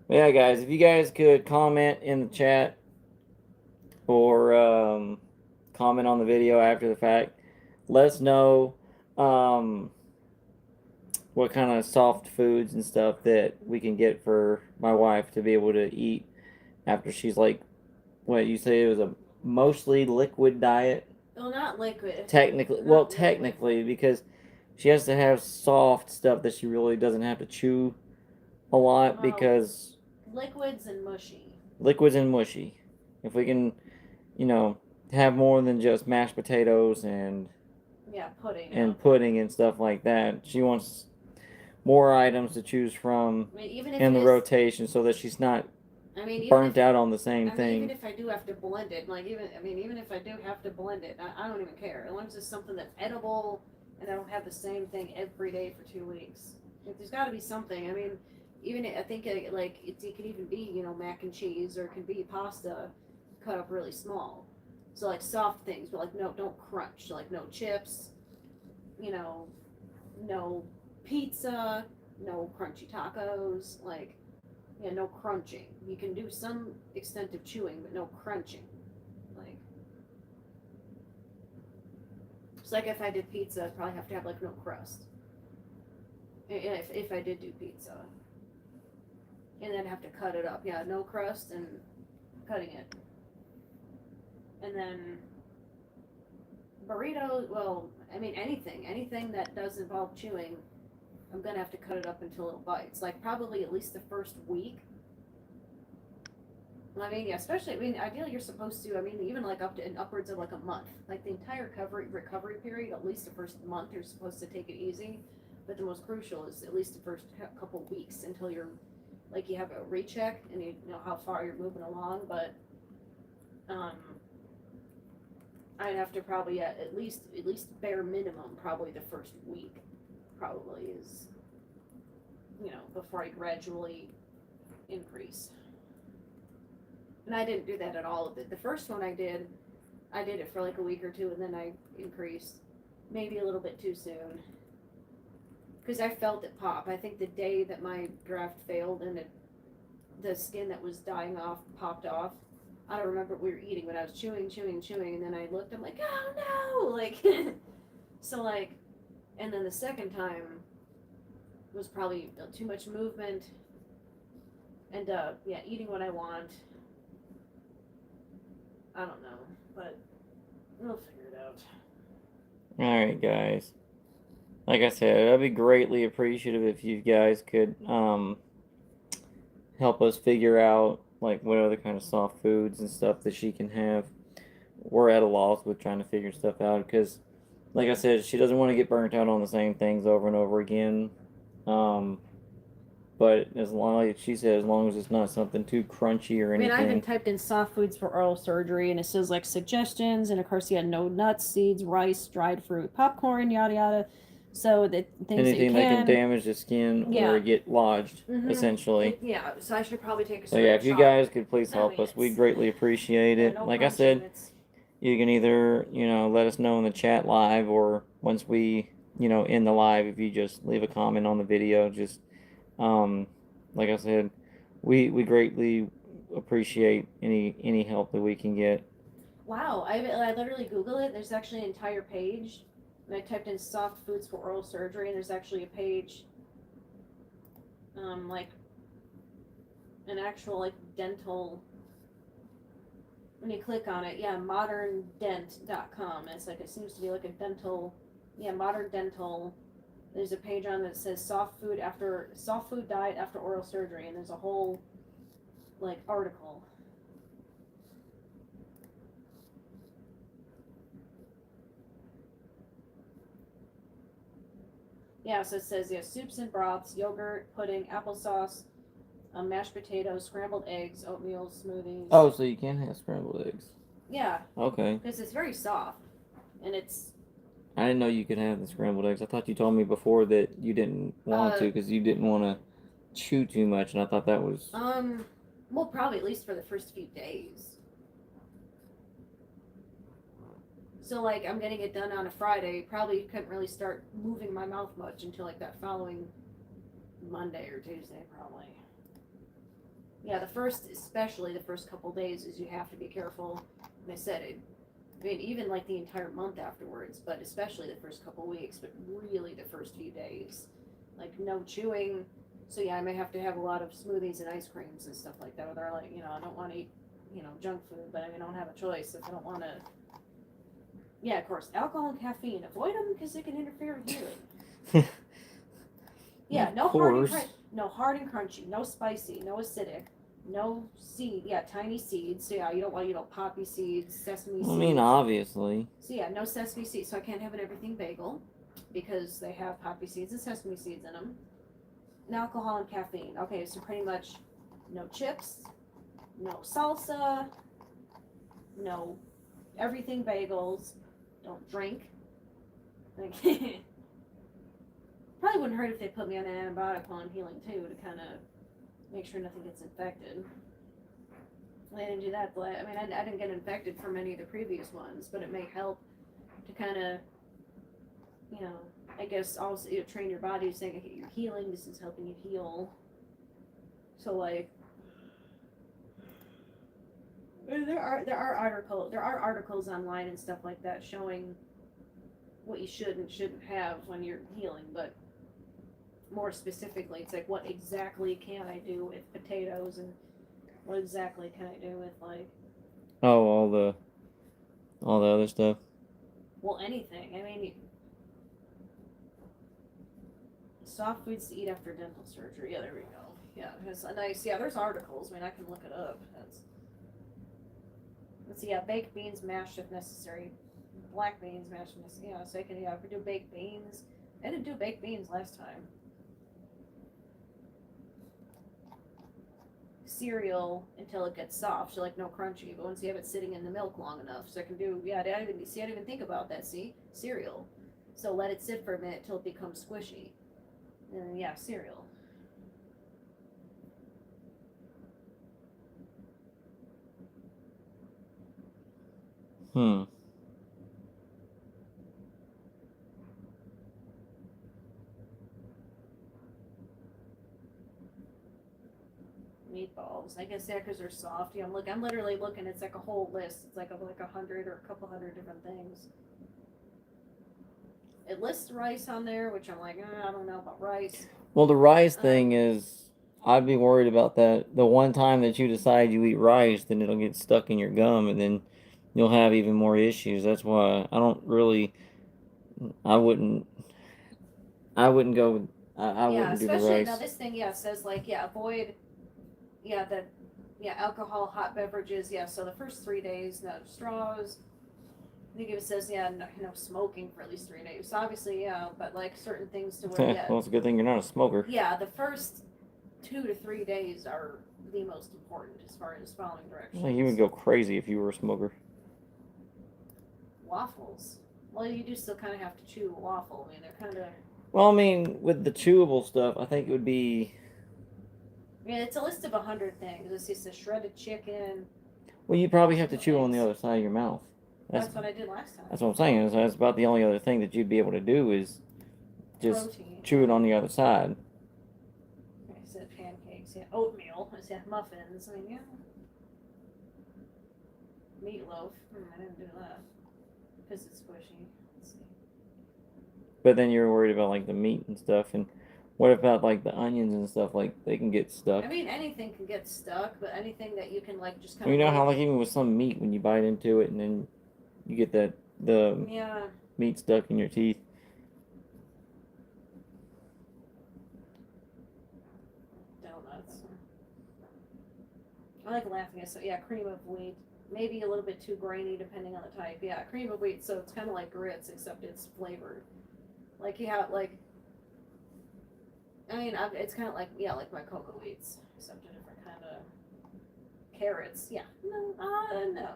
Yeah, guys, if you guys could comment in the chat or comment on the video after the fact, let us know what kind of soft foods and stuff that we can get for my wife to be able to eat after she's like, what you say it was a mostly liquid diet? Well, not liquid. Technically, because she has to have soft stuff that she really doesn't have to chew a lot because liquids and mushy. If we can, have more than just mashed potatoes and pudding and stuff like that. She wants more items to choose from in the rotation so that she's not burnt out on the same thing. Even if I do have to blend it, even if I do have to blend it, I don't even care. As long as it's something that's edible and I don't have the same thing every day for 2 weeks. There's got to be something. I mean, I think it could even be mac and cheese, or it can be pasta cut up really small. So like soft things, but like no, don't crunch. So like no chips, no pizza, no crunchy tacos, no crunching. You can do some extent of chewing, but no crunching. It's like if I did pizza, I'd probably have to have no crust. If I did do pizza. And then have to cut it up. Yeah, no crust and cutting it. And then burritos, well, I mean, anything that does involve chewing, I'm gonna have to cut it up into little bites. Like, probably at least the first week. I mean, yeah, especially, I mean, ideally you're supposed to, I mean, even like up to, upwards of like a month. Like, the entire recovery period, at least the first month, you're supposed to take it easy. But the most crucial is at least the first couple weeks until you're, like, you have a recheck and you know how far you're moving along. But, I'd have to probably, at least bare minimum, probably the first week, probably is, you know, before I gradually increase. And I didn't do that at all of it. The first one I did it for like a week or two, and then I increased, maybe a little bit too soon. Because I felt it pop. I think the day that my graft failed and the skin that was dying off popped off, I don't remember what we were eating, but I was chewing, and then I looked, I'm like, oh no! Like, so like, and then the second time was probably too much movement, and yeah, eating what I want. I don't know, but we'll figure it out. Alright, guys. Like I said, I'd be greatly appreciative if you guys could help us figure out like what other kind of soft foods and stuff that she can have. We're at a loss with trying to figure stuff out because, like I said, she doesn't want to get burnt out on the same things over and over again. But as long as she said, as long as it's not something too crunchy or I mean, anything. I even typed in soft foods for oral surgery, and it says like suggestions, and of course, you had no nuts, seeds, rice, dried fruit, popcorn, yada yada. So the things Anything that can damage the skin or get lodged, essentially. Yeah, so I should probably take a. So yeah, if you guys could please help us, we'd greatly appreciate it. No like I said, you can either let us know in the chat live, or once we in the live, if you just leave a comment on the video, just like I said, we greatly appreciate any help that we can get. Wow, I literally Googled it. There's actually an entire page, and I typed in soft foods for oral surgery, and there's actually a page, like an actual like dental. When you click on it, yeah, moderndent.com. It's like, it seems to be like a dental, yeah, modern dental. There's a page on that says soft food diet after oral surgery, and there's a whole like article. Yeah, so it says, yeah, soups and broths, yogurt, pudding, applesauce, mashed potatoes, scrambled eggs, oatmeal, smoothies. Oh, so you can have scrambled eggs. Yeah. Okay. Because it's very soft, and it's. I didn't know you could have the scrambled eggs. I thought you told me before that you didn't want to because you didn't want to chew too much, and I thought that was. Well, probably at least for the first few days. So, like, I'm getting it done on a Friday. Probably couldn't really start moving my mouth much until, like, that following Monday or Tuesday, probably. Yeah, especially the first couple days, is you have to be careful. And I said it. I mean, even, like, the entire month afterwards, but especially the first couple weeks, but really the first few days. Like, no chewing. So, yeah, I may have to have a lot of smoothies and ice creams and stuff like that. Or they're like, I don't want to eat, junk food, but I don't have a choice if I don't want to. Yeah, of course, alcohol and caffeine. Avoid them because they can interfere with healing. Yeah, no hard and crunchy, no spicy, no acidic, no seed. Yeah, tiny seeds. So yeah, you don't want poppy seeds, sesame seeds. I mean, obviously. So yeah, no sesame seeds. So I can't have an everything bagel because they have poppy seeds and sesame seeds in them. And alcohol and caffeine. Okay, so pretty much no chips, no salsa, no everything bagels. Don't drink. Like, probably wouldn't hurt if they put me on an antibiotic while I'm healing too, to kind of make sure nothing gets infected. They didn't do that. I mean, I didn't get infected from any of the previous ones, but it may help to kind of, I guess also train your body to say, you're healing. This is helping you heal. So like. There are articles online and stuff like that showing what you should and shouldn't have when you're healing, but more specifically, it's like, what exactly can I do with potatoes, and what exactly can I do with like. Oh, all the other stuff. Well, anything. I mean, soft foods to eat after dental surgery. Yeah, there we go. Yeah, it's nice. Yeah, there's articles. I mean, I can look it up. Let's see. Yeah, baked beans mashed if necessary. Black beans mashed if necessary. Yeah, so I can do baked beans. I didn't do baked beans last time. Cereal until it gets soft, so like no crunchy. But once you have it sitting in the milk long enough, so I can do. Yeah, I didn't even think about that. See, cereal. So let it sit for a minute till it becomes squishy. And then, yeah, cereal. Meatballs. I guess yeah, because they're soft. Yeah, I'm literally looking. It's like a whole list. It's like 100 or a couple hundred different things. It lists rice on there, which I'm like, I don't know about rice. Well, the rice thing is, I'd be worried about that. The one time that you decide you eat rice, then it'll get stuck in your gum, and then you'll have even more issues. That's why I don't really. I wouldn't. I wouldn't go. I Yeah, wouldn't do the especially rice. now this thing, says like, avoid, alcohol, hot beverages. Yeah, so the first 3 days, no straws. I think it says, no smoking for at least 3 days. So obviously, yeah, but like certain things to where, Well, it's a good thing you're not a smoker. Yeah, the first 2 to 3 days are the most important as far as following directions. Well, you would go crazy if you were a smoker. Waffles. Well, you do still kind of have to chew a waffle. I mean, they're kind of. Well, I mean, with the chewable stuff, I think it would be. Yeah, it's a list of 100 things. It's just a shredded chicken. Well, you probably have to chew on the other side of your mouth. That's what I did last time. That's what I'm saying. That's about the only other thing that you'd be able to do is just Protein. chew it on the other side. I said pancakes. Yeah, oatmeal. I said muffins. I mean, yeah. Meatloaf. I didn't do that because it's squishy. Let's see. But then you're worried about like the meat and stuff, and what about like the onions and stuff? Like they can get stuck. I mean, anything can get stuck, but anything that you can like just kind Well, of. you know how like even with some meat, when you bite into it and then you get the meat stuck in your teeth. Donuts. I like laughing at cream of wheat. Maybe a little bit too grainy depending on the type. Yeah, cream of wheat, so it's kind of like grits except it's flavored. Like you have like. I mean, it's kind of like like my cocoa wheats, except a different kind of carrots. Yeah, no.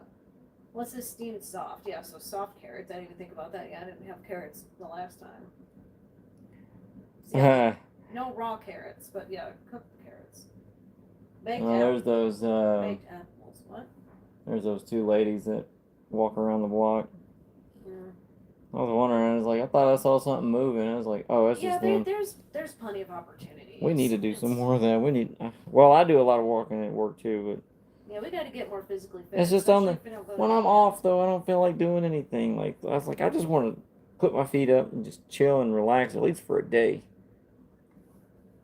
What's this steamed soft? Yeah, so soft carrots. I didn't even think about that. Yeah, I didn't have carrots the last time. So, no raw carrots, but yeah, cooked carrots. Baked apples. There's those. Baked apples. What? There's those two ladies that walk around the block. I was wondering. I was like, I thought I saw something moving. I was like, oh, that's just them. There's plenty of opportunities. We need to do some more of that. We need. Well, I do a lot of walking at work too, but. Yeah, we got to get more physically fit. It's just when I'm off though, I don't feel like doing anything. Like I was like, I just want to put my feet up and just chill and relax at least for a day.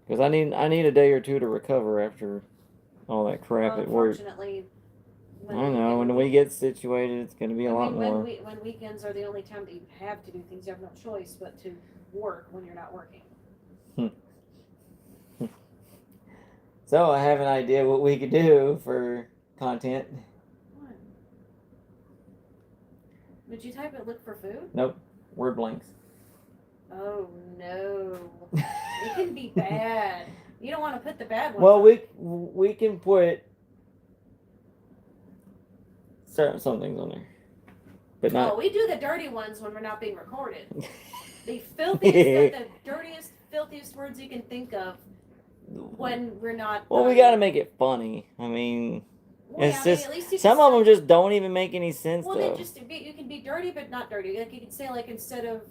Because I need a day or two to recover after all that crap at work. Unfortunately, I know. When we get situated, it's going to be a lot more. When weekends are the only time that you have to do things, you have no choice but to work when you're not working. So I have an idea what we could do for content. What? Did you type it? Look for food? Nope. Word blanks. Oh no! It can be bad. You don't want to put the bad ones. Well, we can put some things on there, but not. Oh, we do the dirty ones when we're not being recorded. The filthiest, the dirtiest, filthiest words you can think of when we're not. Well, we got to make it funny. I mean, it's just at least you some of them just don't even make any sense. Well, though. you can be dirty, but not dirty. Like you can say, like instead of,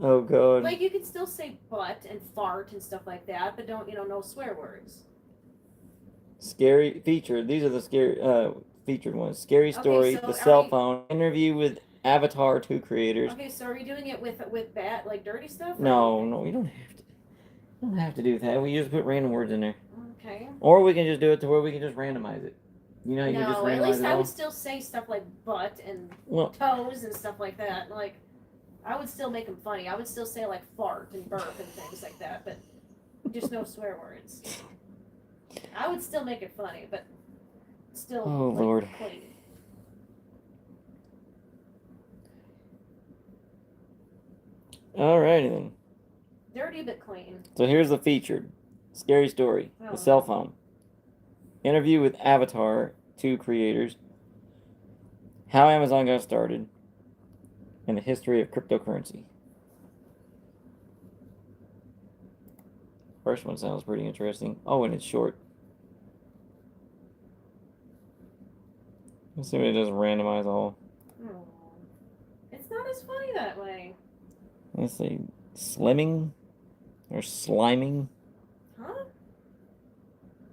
Oh god. Like you can still say butt and fart and stuff like that, but don't no swear words. Scary featured. These are the scary featured ones. Scary story. So the cell phone interview with Avatar 2 creators. Okay, so are we doing it with bad like dirty stuff? No, we don't have to. We don't have to do that. We just put random words in there. Okay. Or we can just do it to where we can just randomize it. You know how you can just No, at randomize least it I all? would still say stuff like butt and Well, toes and stuff like that. Like, I would still make them funny. I would still say like fart and burp and things like that, but just no swear words. I would still make it funny, but still oh like, Lord. clean. Alrighty then. Dirty but clean. So here's the featured scary story: Oh, the cell phone. Interview with Avatar 2 creators. How Amazon got started. And the history of cryptocurrency. First one sounds pretty interesting. Oh, and it's short. Let's see what it does randomize all. Oh. It's not as funny that way. Let's see. Slimming or sliming. Huh?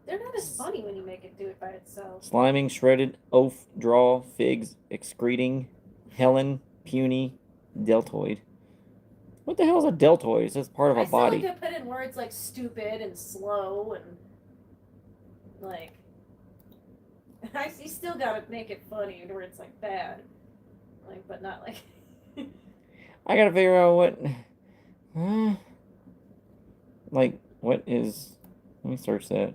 They're not as funny when you make it do it by itself. Sliming, shredded, oaf, draw, figs, excreting, Helen, puny, deltoid. What the hell is a deltoid? It's just part of a body. I still like to put in words like stupid and slow and like. You still gotta make it funny where it's like bad, like, but not like. I gotta figure out what. Like, what is. Let me search that.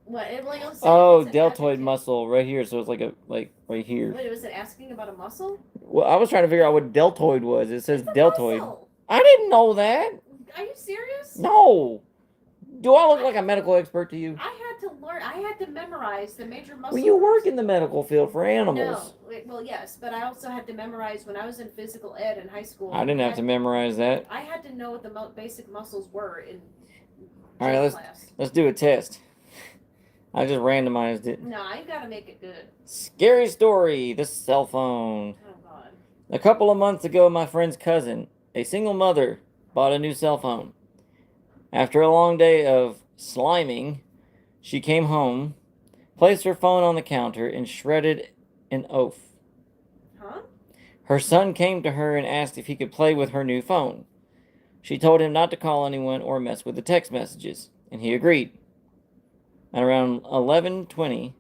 What? Like, oh, deltoid muscle right here. So it's like right here. Wait, was it asking about a muscle? Well, I was trying to figure out what deltoid was. It says It's a deltoid. muscle. I didn't know that. Are you serious? No. Do I look like a medical expert to you? I had to learn. I had to memorize the major muscle. Well, you work in the medical field for animals. No, well, yes, but I also had to memorize when I was in physical ed in high school. I didn't have to memorize that. I had to know what the basic muscles were in All right, class. let's do a test. I just randomized it. No, you gotta make it good. Scary story: the cell phone. Oh God. A couple of months ago, my friend's cousin, a single mother, bought a new cell phone. After a long day of sliming, she came home, placed her phone on the counter, and shredded an oaf. Huh? Her son came to her and asked if he could play with her new phone. She told him not to call anyone or mess with the text messages, and he agreed. At around 11:20,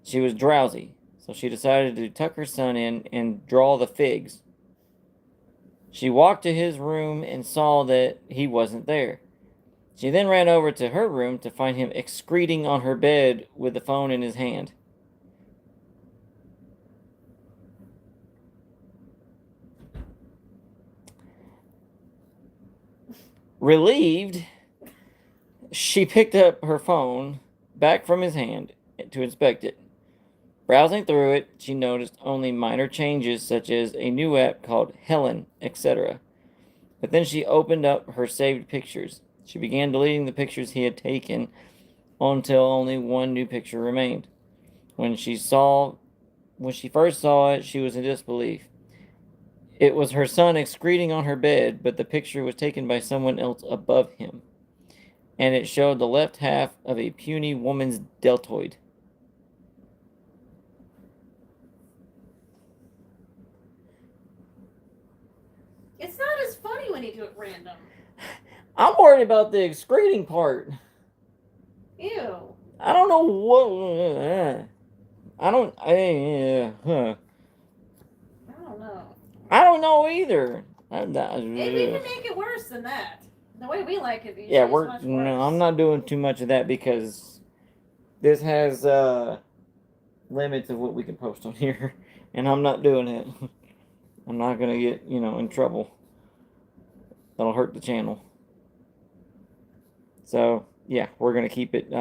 she was drowsy, so she decided to tuck her son in and draw the figs. She walked to his room and saw that he wasn't there. She then ran over to her room to find him excreting on her bed with the phone in his hand. Relieved, she picked up her phone back from his hand to inspect it. Browsing through it, she noticed only minor changes such as a new app called Helen, etc. But then she opened up her saved pictures. She began deleting the pictures he had taken until only one new picture remained. When she first saw it, she was in disbelief. It was her son excreting on her bed, but the picture was taken by someone else above him, and it showed the left half of a puny woman's deltoid. It's not as funny when you do it random. I'm worried about the excreting part. Ew. I don't know what. I don't know. I don't know either. Maybe we can make it worse than that. The way we like it, yeah, is much worse. No, I'm not doing too much of that because this has limits of what we can post on here, and I'm not doing it. I'm not gonna get in trouble. That'll hurt the channel. So yeah, we're gonna keep it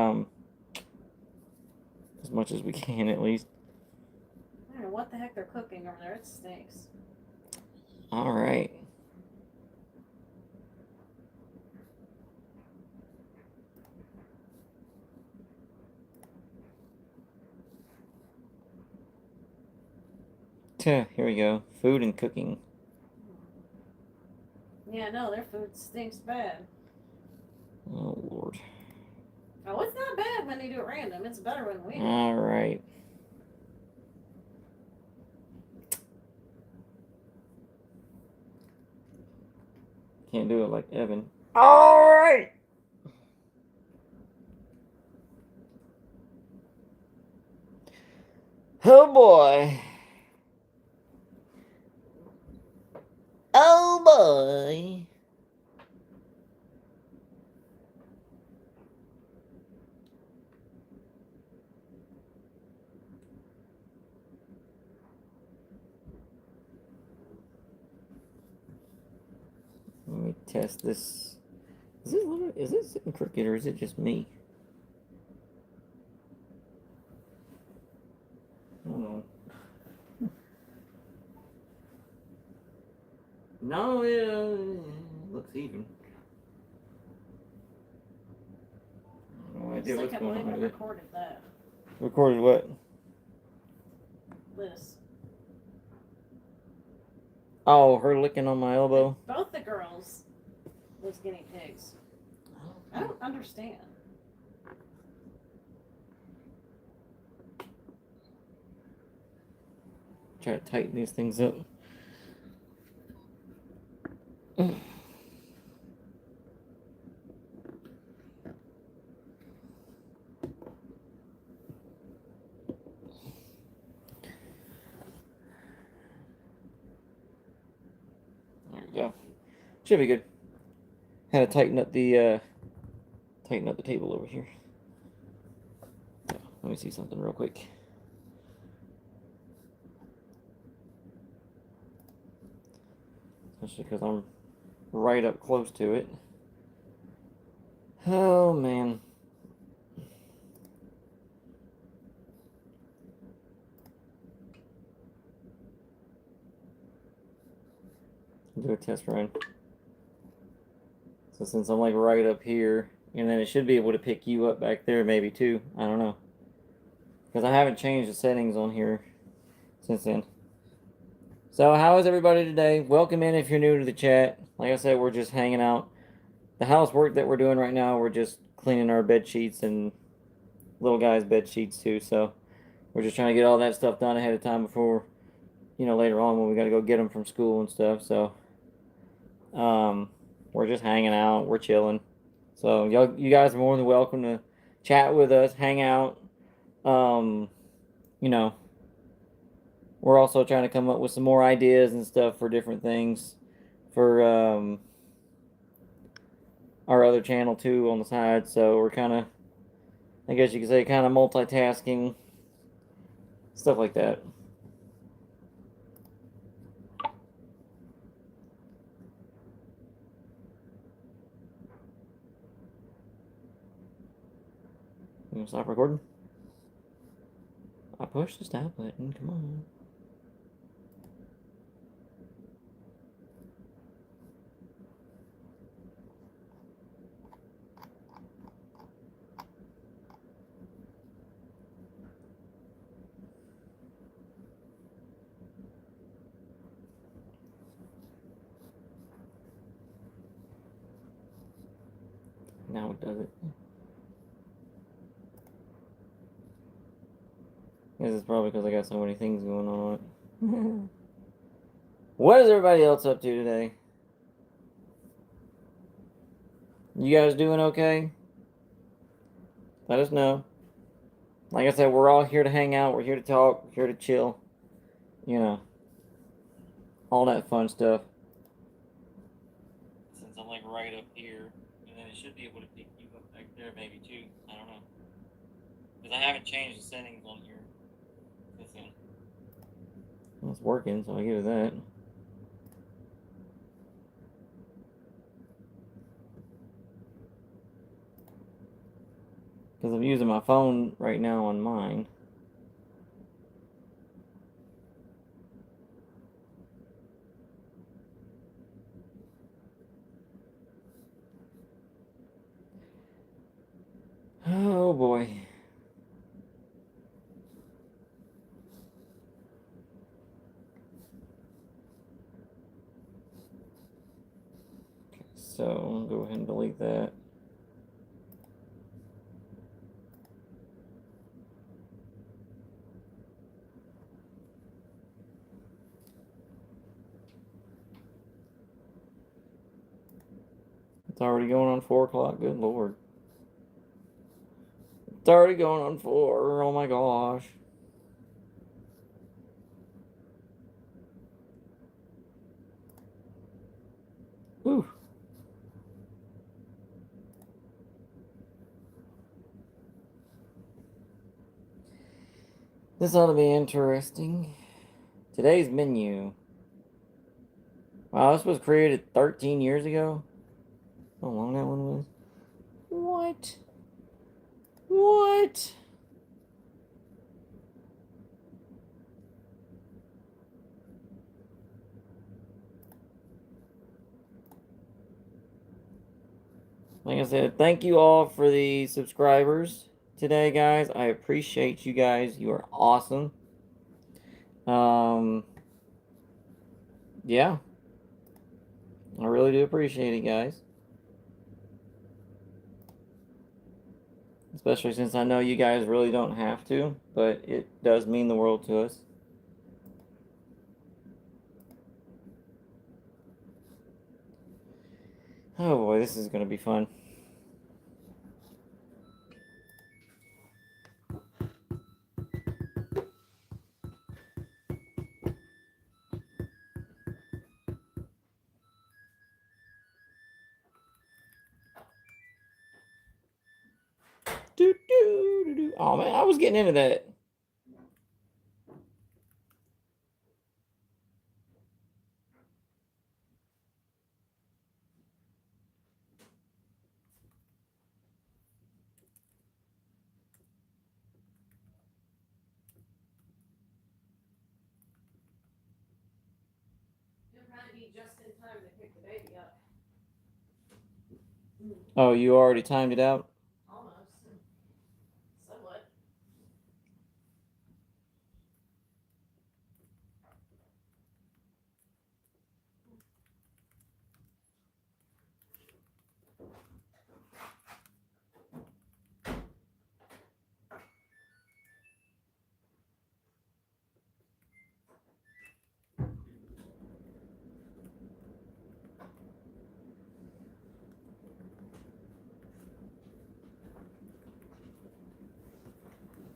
as much as we can at least. I don't know what the heck they're cooking over there. It stinks. All right. Here we go. Food and cooking. Yeah, no, their food stinks bad. Oh, Lord. Oh, it's not bad when they do it random. It's better when we do. All right. Can't do it like Evan. All right. Oh boy. Oh boy. Let me test this. Is it sitting crooked or is it just me? I don't know. No, it looks even. No idea what's going on with it. Recorded that. Recorded what? This. Oh, her licking on my elbow. Both the girls was guinea pigs. I don't understand. Try to tighten these things up. There we go. Should be good. Had to tighten up the table over here. So, let me see something real quick. Especially because I'm right up close to it. Oh man. Do a test run. So since I'm like right up here, and then it should be able to pick you up back there maybe too. I don't know. Because I haven't changed the settings on here since then. So how is everybody today? Welcome in if you're new to the chat. Like I said, we're just hanging out. The housework that we're doing right now, we're just cleaning our bed sheets and little guy's bed sheets too. So we're just trying to get all that stuff done ahead of time before, later on when we got to go get them from school and stuff. So we're just hanging out. We're chilling. So you guys are more than welcome to chat with us, hang out. You know, we're also trying to come up with some more ideas and stuff for different things for our other channel too on the side. So we're kind of, I guess you could say, kind of multitasking, stuff like that. You gonna stop recording? I pushed the stop button. Come on. Now it does it. This is probably because I got so many things going on. What is everybody else up to today? You guys doing okay? Let us know. Like I said, we're all here to hang out. We're here to talk. We're here to chill. All that fun stuff. Since I'm like right up here, and then it should be able to pick you up back there maybe too. I don't know. Because I haven't changed the settings on here. Well, it's working, so I give it that. Because I'm using my phone right now on mine. Oh boy. Okay, so go ahead and delete that. It's already going on 4 o'clock. Good lord. It's already going on 4. Oh my gosh. This ought to be interesting. Today's menu. Wow, this was created 13 years ago. How long that one was? What? What? Like I said, thank you all for the subscribers today, guys. I appreciate you guys. You are awesome. Yeah. I really do appreciate it, guys. Especially since I know you guys really don't have to, but it does mean the world to us. Oh boy, this is going to be fun. Oh man, I was getting into that. It'll probably be just in time to pick the baby up. Oh, you already timed it out? Almost. Somewhat.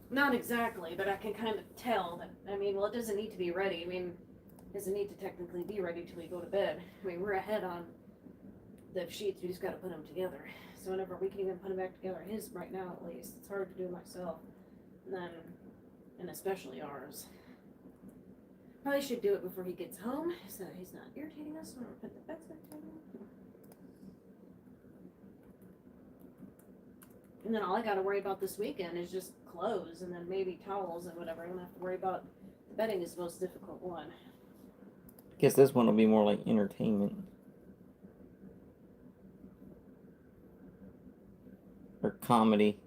Not exactly, but I can kind of tell that, I mean, well, it doesn't need to be ready. I mean, it doesn't need to technically be ready till we go to bed. I mean, we're ahead on the sheets, we just gotta put them together. So whenever we can even put them back together, his right now at least, it's hard to do myself. And especially ours. Probably should do it before he gets home, so he's not irritating us when we put the beds back together. And then all I gotta worry about this weekend is just clothes and then maybe towels and whatever. I don't have to worry about the bedding is the most difficult one. Guess this one will be more like entertainment. Or comedy.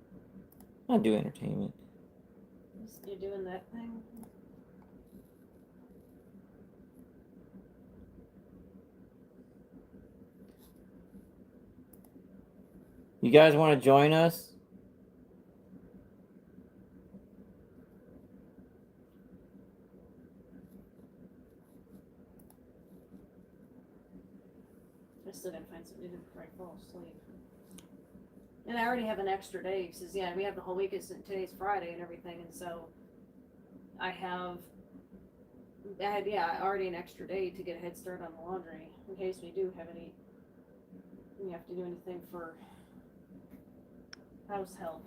I do entertainment. You're doing that thing? You guys want to join us? I still gotta find something to do before I fall asleep. And I already have an extra day, because yeah, we have the whole week, today's Friday and everything, and so I had already an extra day to get a head start on the laundry, in case we do have we have to do anything for house help.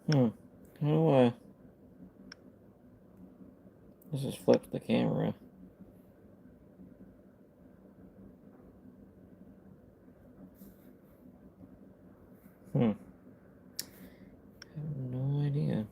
How do I... This just flips the camera. I have no idea.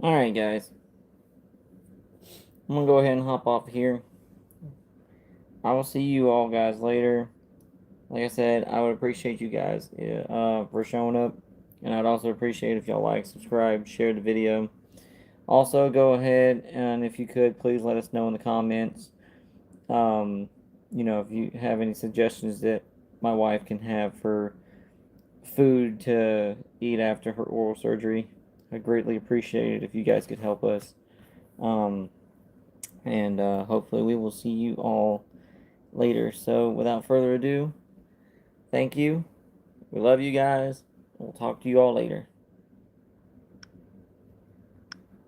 Alright, guys. I'm gonna go ahead and hop off here. I will see you all guys later. Like I said, I would appreciate you guys for showing up. And I'd also appreciate if y'all like, subscribe, share the video. Also, go ahead and if you could, please let us know in the comments. If you have any suggestions that my wife can have for food to eat after her oral surgery. I'd greatly appreciate it if you guys could help us. And hopefully we will see you all later. So without further ado, thank you. We love you guys. We'll talk to you all later.